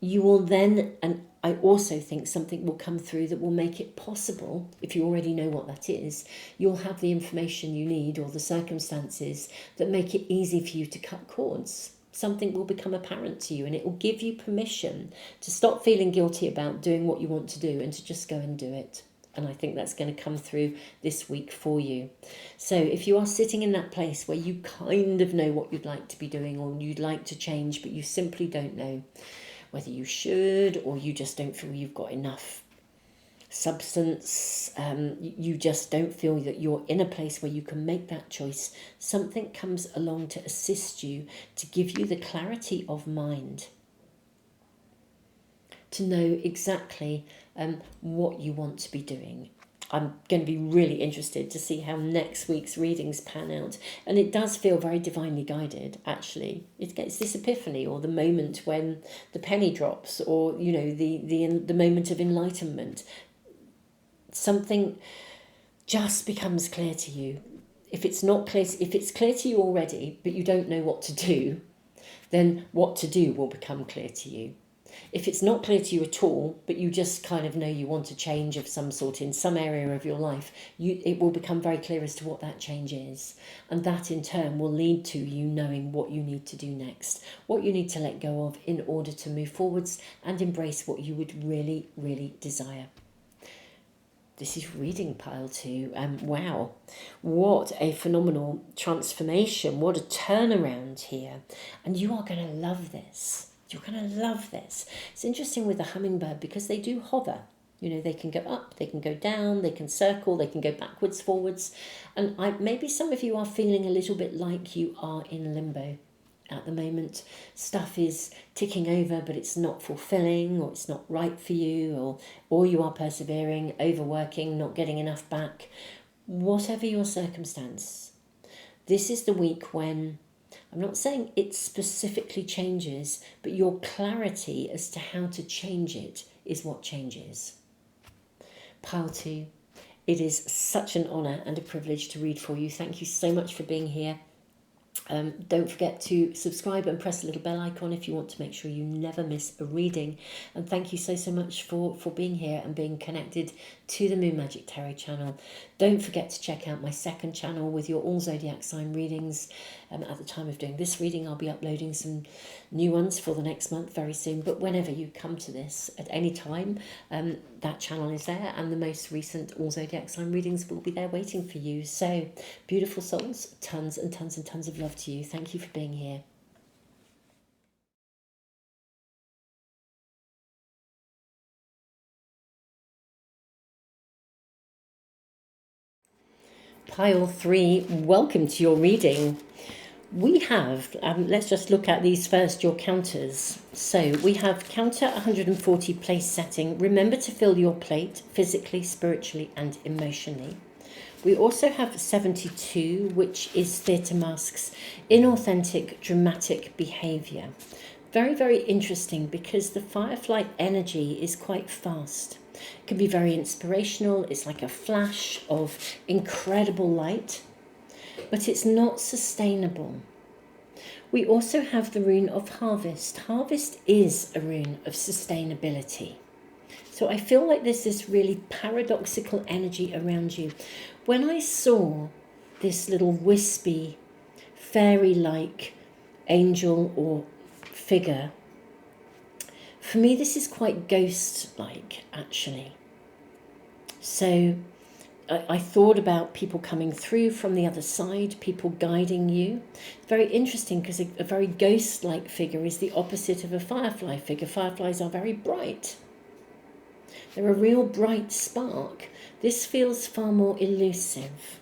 You will then, and I also think something will come through that will make it possible, if you already know what that is, you'll have the information you need or the circumstances that make it easy for you to cut cords. Something will become apparent to you and it will give you permission to stop feeling guilty about doing what you want to do and to just go and do it. And I think that's going to come through this week for you. So if you are sitting in that place where you kind of know what you'd like to be doing or you'd like to change, but you simply don't know whether you should, or you just don't feel you've got enough substance, you just don't feel that you're in a place where you can make that choice, something comes along to assist you, to give you the clarity of mind, to know exactly what you want to be doing. I'm going to be really interested to see how next week's readings pan out. And it does feel very divinely guided, actually. It gets this epiphany, or the moment when the penny drops, or, you know, the moment of enlightenment. Something just becomes clear to you. If it's not clear, if it's clear to you already, but you don't know what to do, then what to do will become clear to you. If it's not clear to you at all, but you just kind of know you want a change of some sort in some area of your life, it will become very clear as to what that change is. And that in turn will lead to you knowing what you need to do next, what you need to let go of in order to move forwards and embrace what you would really, really desire. This is reading pile 2. Wow, what a phenomenal transformation. What a turnaround here. And you are going to love this. You're going to love this. It's interesting with the hummingbird because they do hover. You know, they can go up, they can go down, they can circle, they can go backwards, forwards. And maybe some of you are feeling a little bit like you are in limbo at the moment. Stuff is ticking over, but it's not fulfilling, or it's not right for you, or you are persevering, overworking, not getting enough back. whatever your circumstance, this is the week when, I'm not saying it specifically changes, but your clarity as to how to change it is what changes. Pile 2, it is such an honour and a privilege to read for you. Thank you so much for being here. Don't forget to subscribe and press the little bell icon if you want to make sure you never miss a reading. And thank you so much for being here and being connected to the Moon Magic Tarot channel. Don't forget to check out my second channel with your all zodiac sign readings. At the time of doing this reading, I'll be uploading some new ones for the next month very soon. But whenever you come to this at any time, that channel is there, and the most recent all zodiac sign readings will be there waiting for you. So, beautiful souls, tons and tons and tons of love to you. Thank you for being here. Pile 3, welcome to your reading. We have, let's just look at these first, your counters. So we have counter 140 place setting. Remember to fill your plate physically, spiritually and emotionally. We also have 72, which is theatre masks, inauthentic, dramatic behaviour. Very, very interesting because the firefly energy is quite fast. It can be very inspirational. It's like a flash of incredible light, but it's not sustainable. We also have the rune of harvest. Harvest is a rune of sustainability. So I feel like there's this really paradoxical energy around you. When I saw this little wispy, fairy-like angel or figure, for me this is quite ghost-like actually. So I thought about people coming through from the other side, people guiding you. It's very interesting because a very ghost-like figure is the opposite of a firefly figure. Fireflies are very bright. They're a real bright spark. This feels far more elusive.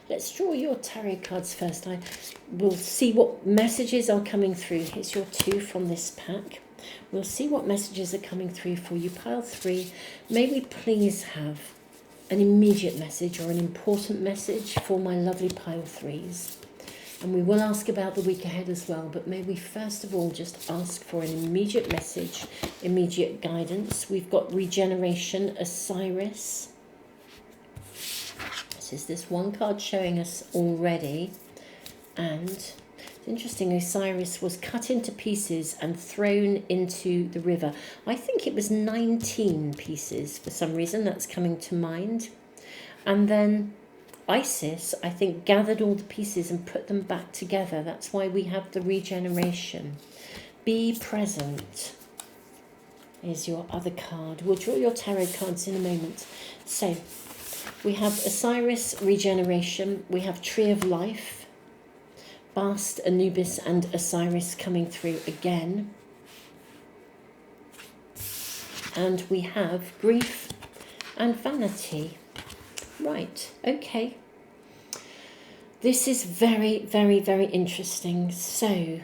Let's draw your tarot cards first. I will see what messages are coming through. Here's your 2 from this pack. We'll see what messages are coming through for you. Pile 3, may we please have an immediate message or an important message for my lovely pile 3s. And we will ask about the week ahead as well, but may we first of all just ask for an immediate message, immediate guidance. We've got regeneration, Osiris. This is this one card showing us already. And it's interesting, Osiris was cut into pieces and thrown into the river. I think it was 19 pieces for some reason, that's coming to mind. And then Isis, I think, gathered all the pieces and put them back together. That's why we have the regeneration. Be present is your other card. We'll draw your tarot cards in a moment. So we have Osiris, regeneration. We have Tree of Life, Bast, Anubis and Osiris coming through again. And we have grief and vanity. Right, okay. This is very, very, very interesting. So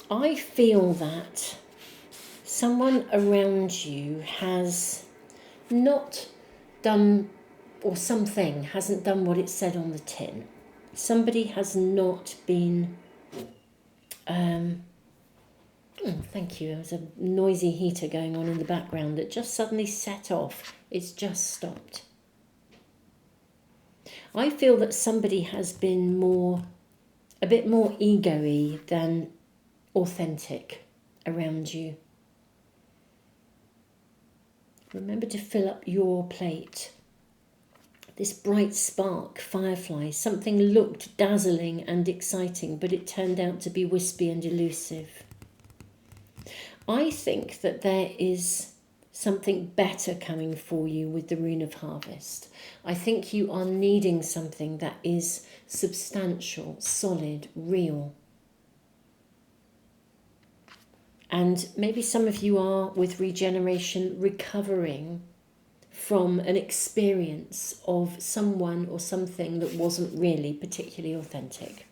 I feel that someone around you has not done, or something hasn't done what it said on the tin. Somebody has not been, thank you, there was a noisy heater going on in the background that just suddenly set off. It's just stopped. I feel that somebody has been a bit more ego-y than authentic around you. Remember to fill up your plate. This bright spark, firefly, something looked dazzling and exciting, but it turned out to be wispy and elusive. I think that there is something better coming for you with the rune of harvest. I think you are needing something that is substantial, solid, real. And maybe some of you are, with regeneration, recovering from an experience of someone or something that wasn't really particularly authentic.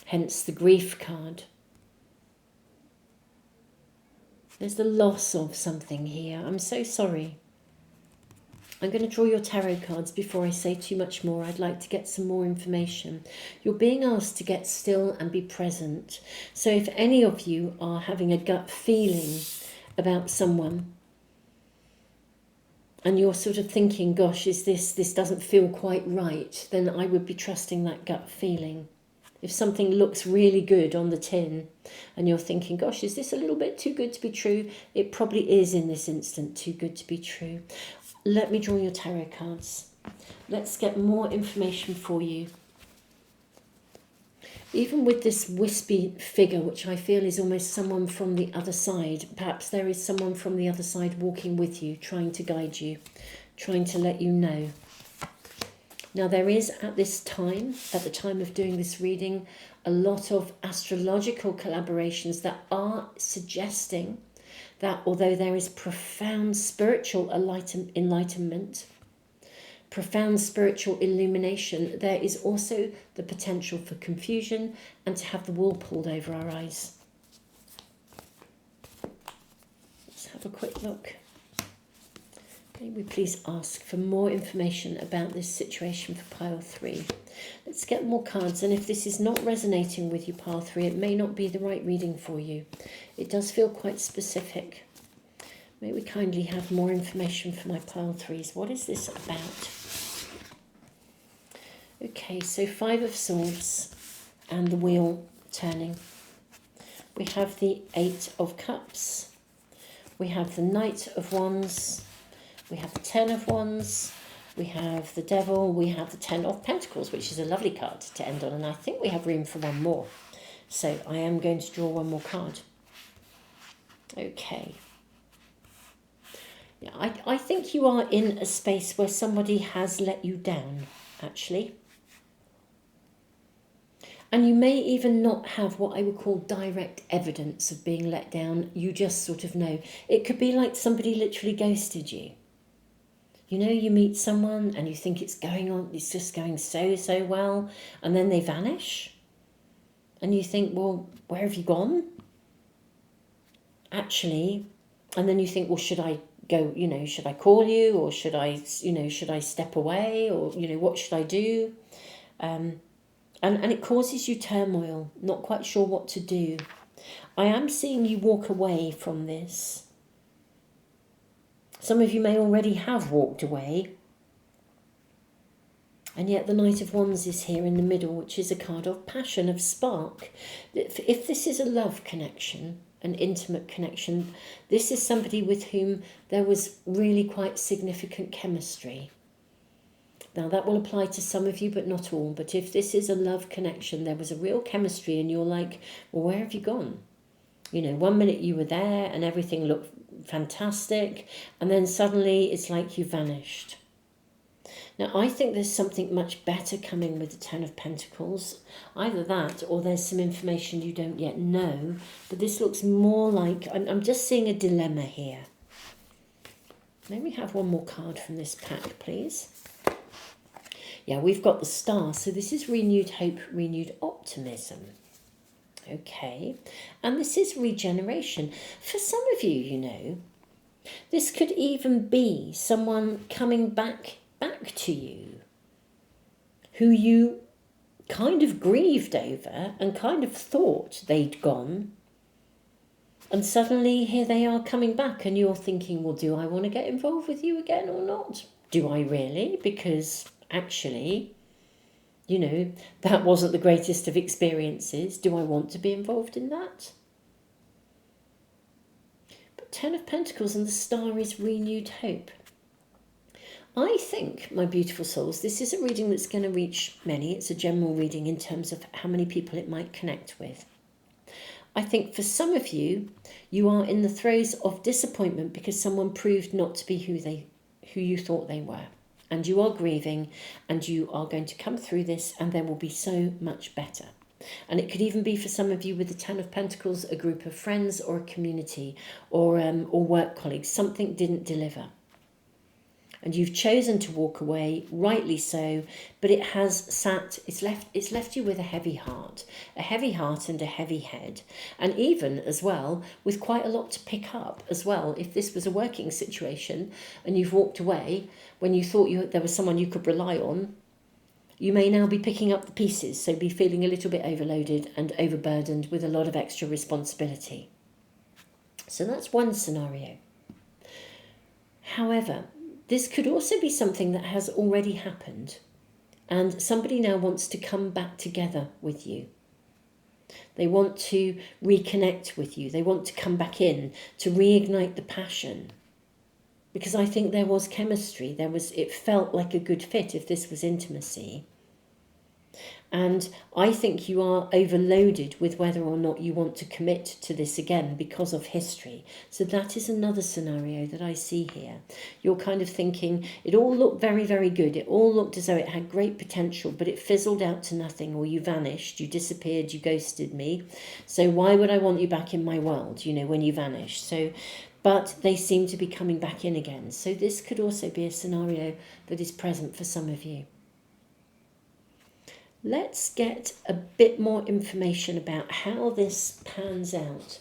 Hence the grief card. There's the loss of something here. I'm so sorry. I'm going to draw your tarot cards before I say too much more. I'd like to get some more information. You're being asked to get still and be present. So if any of you are having a gut feeling about someone and you're sort of thinking, gosh, this doesn't feel quite right, then I would be trusting that gut feeling. If something looks really good on the tin and you're thinking, gosh, is this a little bit too good to be true? It probably is in this instant too good to be true. Let me draw your tarot cards. Let's get more information for you. Even with this wispy figure, which I feel is almost someone from the other side, perhaps there is someone from the other side walking with you, trying to guide you, trying to let you know. Now there is at this time, at the time of doing this reading, a lot of astrological collaborations that are suggesting that although there is profound spiritual enlightenment, profound spiritual illumination, there is also the potential for confusion and to have the wool pulled over our eyes. Let's have a quick look. May we please ask for more information about this situation for pile 3. Let's get more cards, and if this is not resonating with you, pile 3, it may not be the right reading for you. It does feel quite specific. May we kindly have more information for my pile 3s. What is this about? Okay, so 5 of Swords and the wheel turning. We have the 8 of Cups. We have the Knight of Wands. We have the 10 of Wands. We have the Devil. We have the 10 of Pentacles, which is a lovely card to end on. And I think we have room for one more. So I am going to draw one more card. Okay. Yeah, I think you are in a space where somebody has let you down, actually. And you may even not have what I would call direct evidence of being let down. You just sort of know. It could be like somebody literally ghosted you. You know, you meet someone and you think it's just going so well, and then they vanish. And you think, well, where have you gone? Actually, and then you think, well, should I go, should I call you, or should I step away, or, what should I do? And it causes you turmoil, not quite sure what to do. I am seeing you walk away from this. Some of you may already have walked away. And yet the Knight of Wands is here in the middle, which is a card of passion, of spark. If this is a love connection, an intimate connection, this is somebody with whom there was really quite significant chemistry. Now that will apply to some of you, but not all. But if this is a love connection, there was a real chemistry and you're like, well, where have you gone? 1 minute you were there and everything looked fantastic, and then suddenly it's like you vanished. Now, I think there's something much better coming with the 10 of Pentacles. Either that, or there's some information you don't yet know. But this looks more like, I'm just seeing a dilemma here. May we have one more card from this pack, please? Yeah, we've got the Star. So this is renewed hope, renewed optimism. Okay. And this is regeneration. For some of you, this could even be someone coming back to you who you kind of grieved over and kind of thought they'd gone, and suddenly here they are coming back, and you're thinking, well, do I want to get involved with you again or not? Do I really? Because actually, that wasn't the greatest of experiences. Do I want to be involved in that? But 10 of Pentacles and the Star is renewed hope. I think, my beautiful souls, this is a reading that's going to reach many. It's a general reading in terms of how many people it might connect with. I think for some of you, you are in the throes of disappointment because someone proved not to be who you thought they were. And you are grieving, and you are going to come through this, and there will be so much better. And it could even be for some of you with the 10 of Pentacles, a group of friends or a community or work colleagues. Something didn't deliver. And you've chosen to walk away, rightly so, but it's left you with a heavy heart and a heavy head. And even as well, with quite a lot to pick up as well. If this was a working situation and you've walked away when you thought there was someone you could rely on, you may now be picking up the pieces, so be feeling a little bit overloaded and overburdened with a lot of extra responsibility. So that's one scenario. However, this could also be something that has already happened, and somebody now wants to come back together with you. They want to reconnect with you. They want to come back in to reignite the passion. Because I think there was chemistry. It felt like a good fit if this was intimacy. And I think you are overloaded with whether or not you want to commit to this again because of history. So that is another scenario that I see here. You're kind of thinking, it all looked very, very good. It all looked as though it had great potential, but it fizzled out to nothing, or you vanished, you disappeared, you ghosted me. So why would I want you back in my world, when you vanish? But they seem to be coming back in again. So this could also be a scenario that is present for some of you. Let's get a bit more information about how this pans out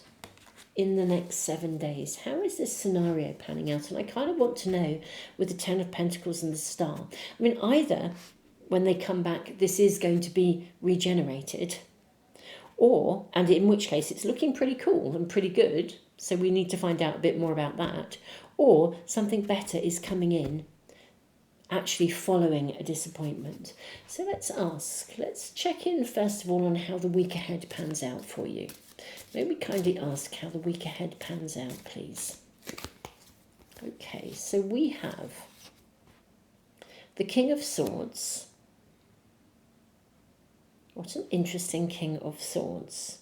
in the next 7 days. How is this scenario panning out? And I kind of want to know with the Ten of Pentacles and the Star. I mean, either when they come back, this is going to be regenerated, and in which case it's looking pretty cool and pretty good. So we need to find out a bit more about that. Or something better is coming in, actually following a disappointment. So let's check in first of all on how the week ahead pans out for you. May we kindly ask how the week ahead pans out, please? Okay, so we have the King of Swords. What an interesting King of Swords.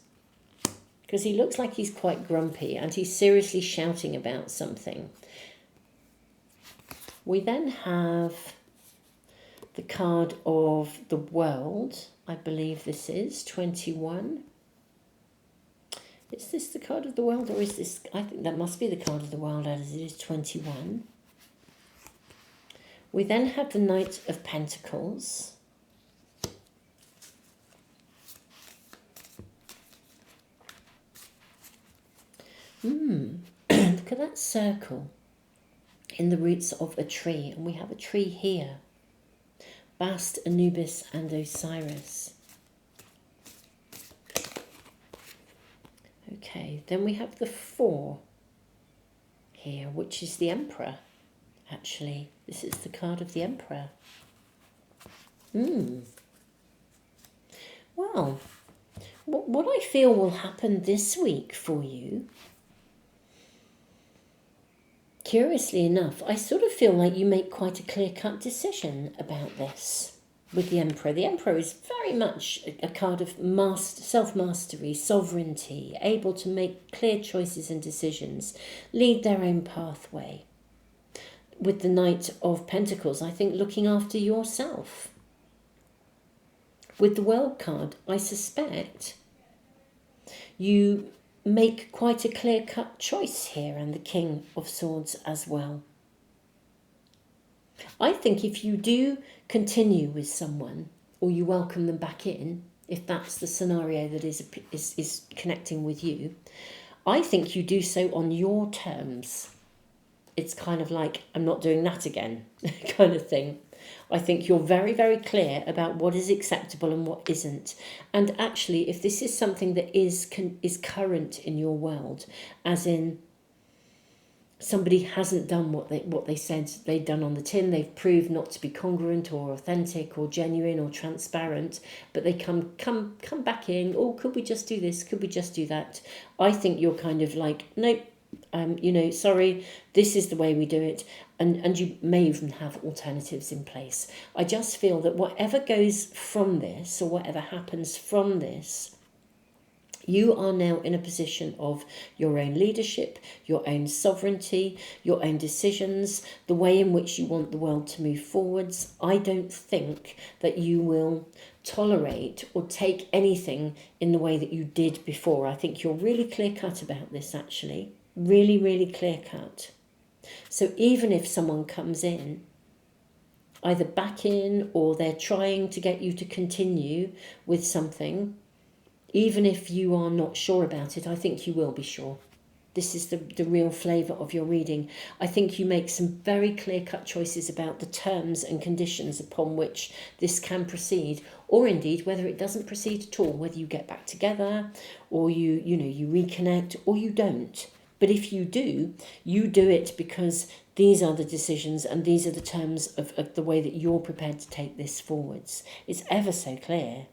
Because he looks like he's quite grumpy and he's seriously shouting about something. We then have the card of the World. I believe this is 21. Is this the card of the World, or is this... I think that must be the card of the World, as it is 21. We then have the Knight of Pentacles. Look at that circle in the roots of a tree, and we have a tree here. Bast, Anubis and Osiris. Okay, then we have the 4 here, which is the Emperor. Actually, this is the card of the Emperor. Well, what I feel will happen this week for you, curiously enough, I sort of feel like you make quite a clear-cut decision about this with the Emperor. The Emperor is very much a card of self-mastery, sovereignty, able to make clear choices and decisions, lead their own pathway. With the Knight of Pentacles, I think looking after yourself. With the World card, I suspect you make quite a clear-cut choice here, and the King of Swords as well. I think if you do continue with someone, or you welcome them back in, if that's the scenario that is connecting with you, I think you do so on your terms. It's kind of like, I'm not doing that again, kind of thing. I think you're very, very clear about what is acceptable and what isn't. And actually, if this is something that is current in your world, as in somebody hasn't done what they said they'd done on the tin, they've proved not to be congruent or authentic or genuine or transparent, but they come back in, oh, could we just do this? Could we just do that? I think you're kind of like, nope. Sorry, this is the way we do it, and you may even have alternatives in place. I just feel that whatever goes from this, or whatever happens from this, you are now in a position of your own leadership, your own sovereignty, your own decisions, the way in which you want the world to move forwards. I don't think that you will tolerate or take anything in the way that you did before. I think you're really clear-cut about this, actually. Really, really clear-cut. So even if someone comes in, either back in or they're trying to get you to continue with something, even if you are not sure about it, I think you will be sure. This is the real flavour of your reading. I think you make some very clear-cut choices about the terms and conditions upon which this can proceed, or indeed whether it doesn't proceed at all, whether you get back together or you reconnect or you don't. But if you do it because these are the decisions and these are the terms of the way that you're prepared to take this forwards. It's ever so clear.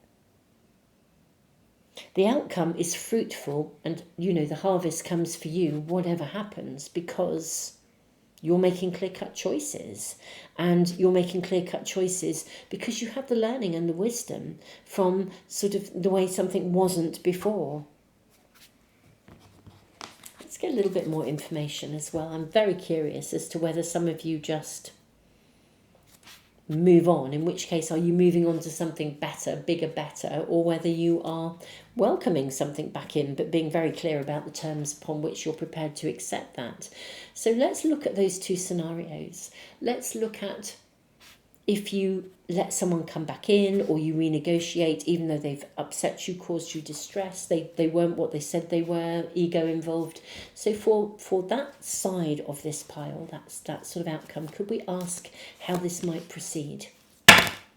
The outcome is fruitful and, the harvest comes for you, whatever happens, because you're making clear-cut choices. And you're making clear-cut choices because you have the learning and the wisdom from sort of the way something wasn't before. Let's get a little bit more information as well. I'm very curious as to whether some of you just move on, in which case are you moving on to something better, bigger, better, or whether you are welcoming something back in but being very clear about the terms upon which you're prepared to accept that. So let's look at those two scenarios. Let's look at if you let someone come back in or you renegotiate even though they've upset you, caused you distress, they weren't what they said they were, ego involved. So for that side of this pile, that sort of outcome, could we ask how this might proceed?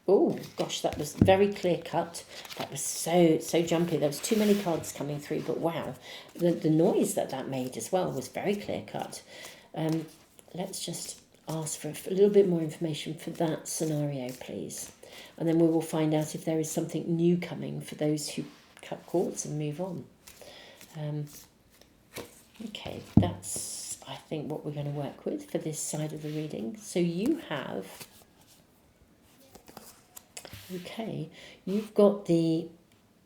Oh gosh, that was very clear cut. That was so jumpy. There was too many cards coming through, but wow, the noise that made as well was very clear cut. Let's just ask for a little bit more information for that scenario, please. And then we will find out if there is something new coming for those who cut cords and move on. Okay, that's, I think, what we're going to work with for this side of the reading. So you have, okay, you've got the,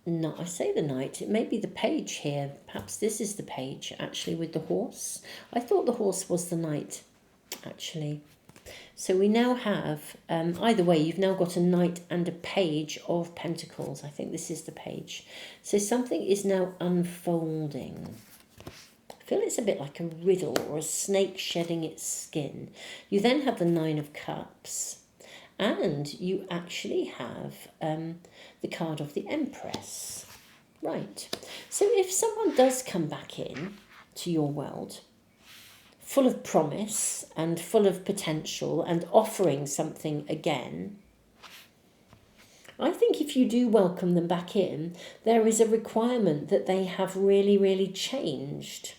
no, I say the knight, it may be the page here. Perhaps this is the page, actually, with the horse. I thought the horse was the knight, actually. So we now have, either way, you've now got a knight and a page of pentacles. I think this is the page. So something is now unfolding. I feel it's a bit like a riddle or a snake shedding its skin. You then have the 9 of cups. And you actually have the card of the Empress. Right. So if someone does come back in to your world, full of promise and full of potential and offering something again, I think if you do welcome them back in, there is a requirement that they have really, really changed.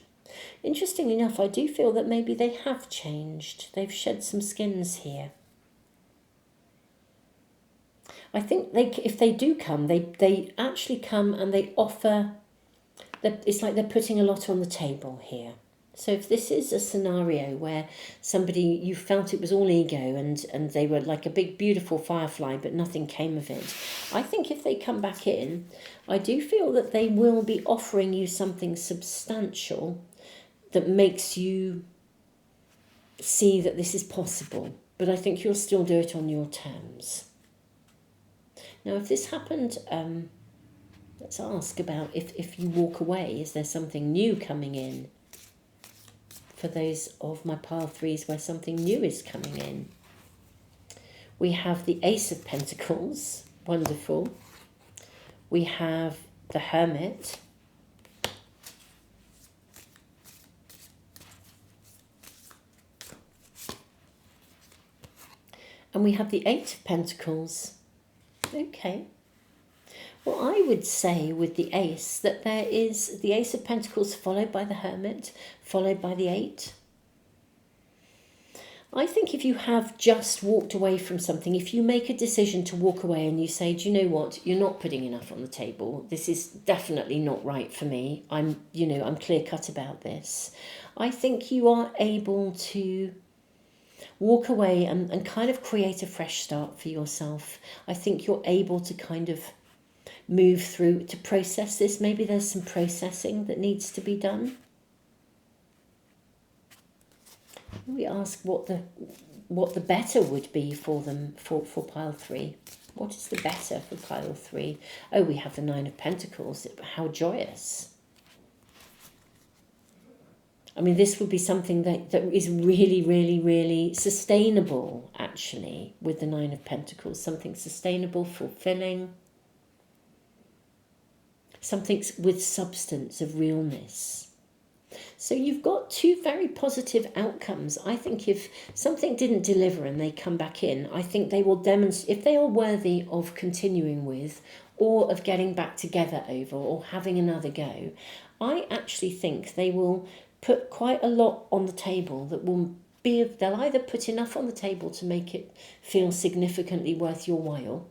Interestingly enough, I do feel that maybe they have changed. They've shed some skins here. I think if they do come, they actually come and they offer, it's like they're putting a lot on the table here. So if this is a scenario where somebody, you felt it was all ego and they were like a big beautiful firefly but nothing came of it, I think if they come back in, I do feel that they will be offering you something substantial that makes you see that this is possible. But I think you'll still do it on your terms. Now, if this happened, let's ask about if you walk away, is there something new coming in? For those of my pile 3s where something new is coming in. We have the Ace of Pentacles, wonderful. We have the Hermit. And we have the 8 of Pentacles. Okay. Well, I would say with the Ace that there is the Ace of Pentacles followed by the Hermit, followed by the 8. I think if you have just walked away from something, if you make a decision to walk away and you say, do you know what, you're not putting enough on the table, this is definitely not right for me, I'm clear cut about this, I think you are able to walk away and kind of create a fresh start for yourself. I think you're able to kind of move through to process this. Maybe there's some processing that needs to be done. We ask what the better would be for them for pile 3. What is the better for pile 3? Oh, we have the 9 of Pentacles. How joyous. I mean, this would be something that is really, really, really sustainable, actually, with the Nine of Pentacles. Something sustainable, fulfilling, something with substance, of realness. So you've got two very positive outcomes. I think if something didn't deliver and they come back in, I think they will demonstrate, if they are worthy of continuing with or of getting back together over or having another go, I actually think they will put quite a lot on the table that will be, they'll either put enough on the table to make it feel significantly worth your while,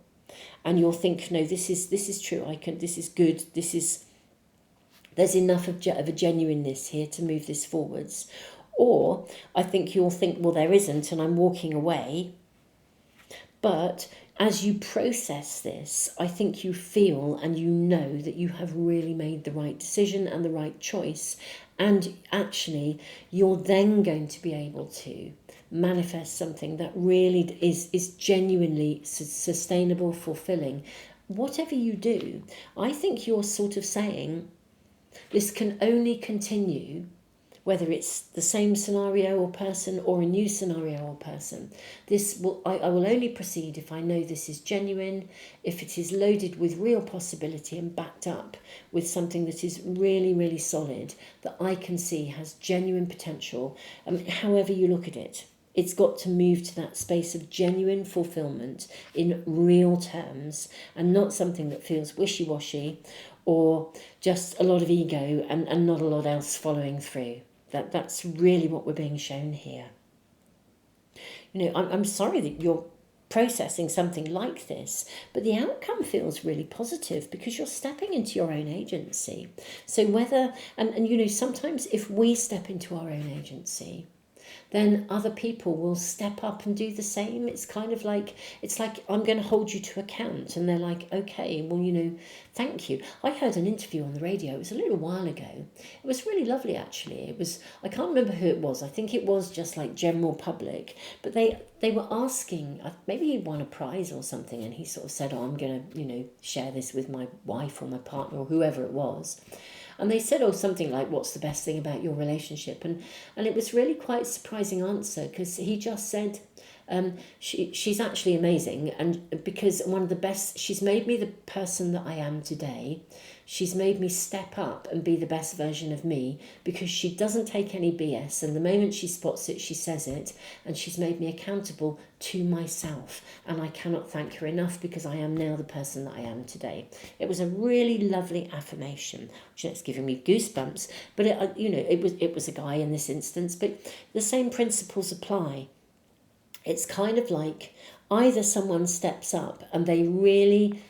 and you'll think, no, this is true, this is good, there's enough of a genuineness here to move this forwards. Or I think you'll think, well, there isn't, and I'm walking away. But as you process this, I think you feel and you know that you have really made the right decision and the right choice. And actually, you're then going to be able to manifest something that really is genuinely sustainable, fulfilling. Whatever you do, I think you're sort of saying, this can only continue, whether it's the same scenario or person or a new scenario or person. I will only proceed if I know this is genuine, if it is loaded with real possibility and backed up with something that is really, really solid, that I can see has genuine potential. However you look at it, it's got to move to that space of genuine fulfillment in real terms, and not something that feels wishy-washy or just a lot of ego and not a lot else following through. That's really what we're being shown here. You know, I'm sorry that you're processing something like this, but the outcome feels really positive because you're stepping into your own agency. So whether, and you know, sometimes if we step into our own agency, then other people will step up and do the same. It's kind of like, it's like, I'm going to hold you to account. And they're like, okay, well, you know, thank you. I heard an interview on the radio, it was a little while ago. It was really lovely, actually. It was, I can't remember who it was. I think it was just like general public. But they were asking, maybe he won a prize or something. And he sort of said, oh, I'm going to, you know, share this with my wife or my partner or whoever it was. And they said, oh, something like, what's the best thing about your relationship? And it was really quite a surprising answer, because he just said, she's actually amazing. And because one of the best, she's made me the person that I am today. She's made me step up and be the best version of me, because she doesn't take any BS. And the moment she spots it, she says it. And she's made me accountable to myself. And I cannot thank her enough, because I am now the person that I am today. It was a really lovely affirmation, which is giving me goosebumps. But it was a guy in this instance. But the same principles apply. It's kind of like either someone steps up and they really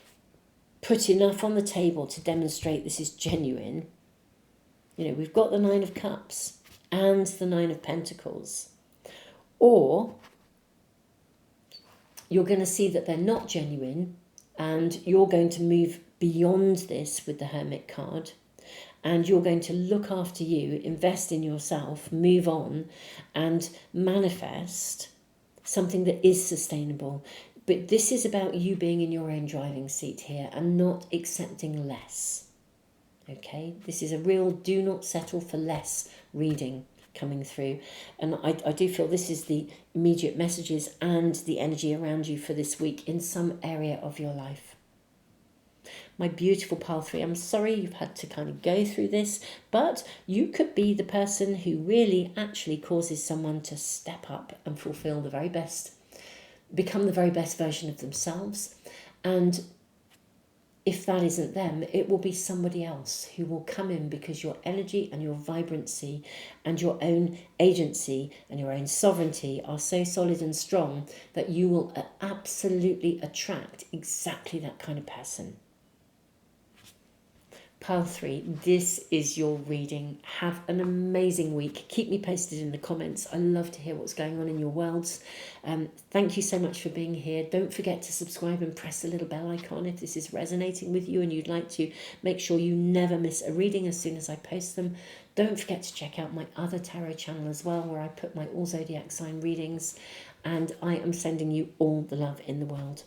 put enough on the table to demonstrate this is genuine. You know, we've got the Nine of Cups and the Nine of Pentacles. Or you're going to see that they're not genuine, and you're going to move beyond this with the Hermit card, and you're going to look after you, invest in yourself, move on, and manifest something that is sustainable. But this is about you being in your own driving seat here and not accepting less. Okay, this is a real do not settle for less reading coming through. And I do feel this is the immediate messages and the energy around you for this week in some area of your life. My beautiful pile 3, I'm sorry you've had to kind of go through this, but you could be the person who really actually causes someone to step up and fulfill the very best, become the very best version of themselves. And if that isn't them, it will be somebody else who will come in, because your energy and your vibrancy and your own agency and your own sovereignty are so solid and strong that you will absolutely attract exactly that kind of person. Pile 3, this is your reading. Have an amazing week. Keep me posted in the comments. I love to hear what's going on in your worlds. Thank you so much for being here. Don't forget to subscribe and press the little bell icon if this is resonating with you and you'd like to make sure you never miss a reading as soon as I post them. Don't forget to check out my other tarot channel as well, where I put my all zodiac sign readings. And I am sending you all the love in the world.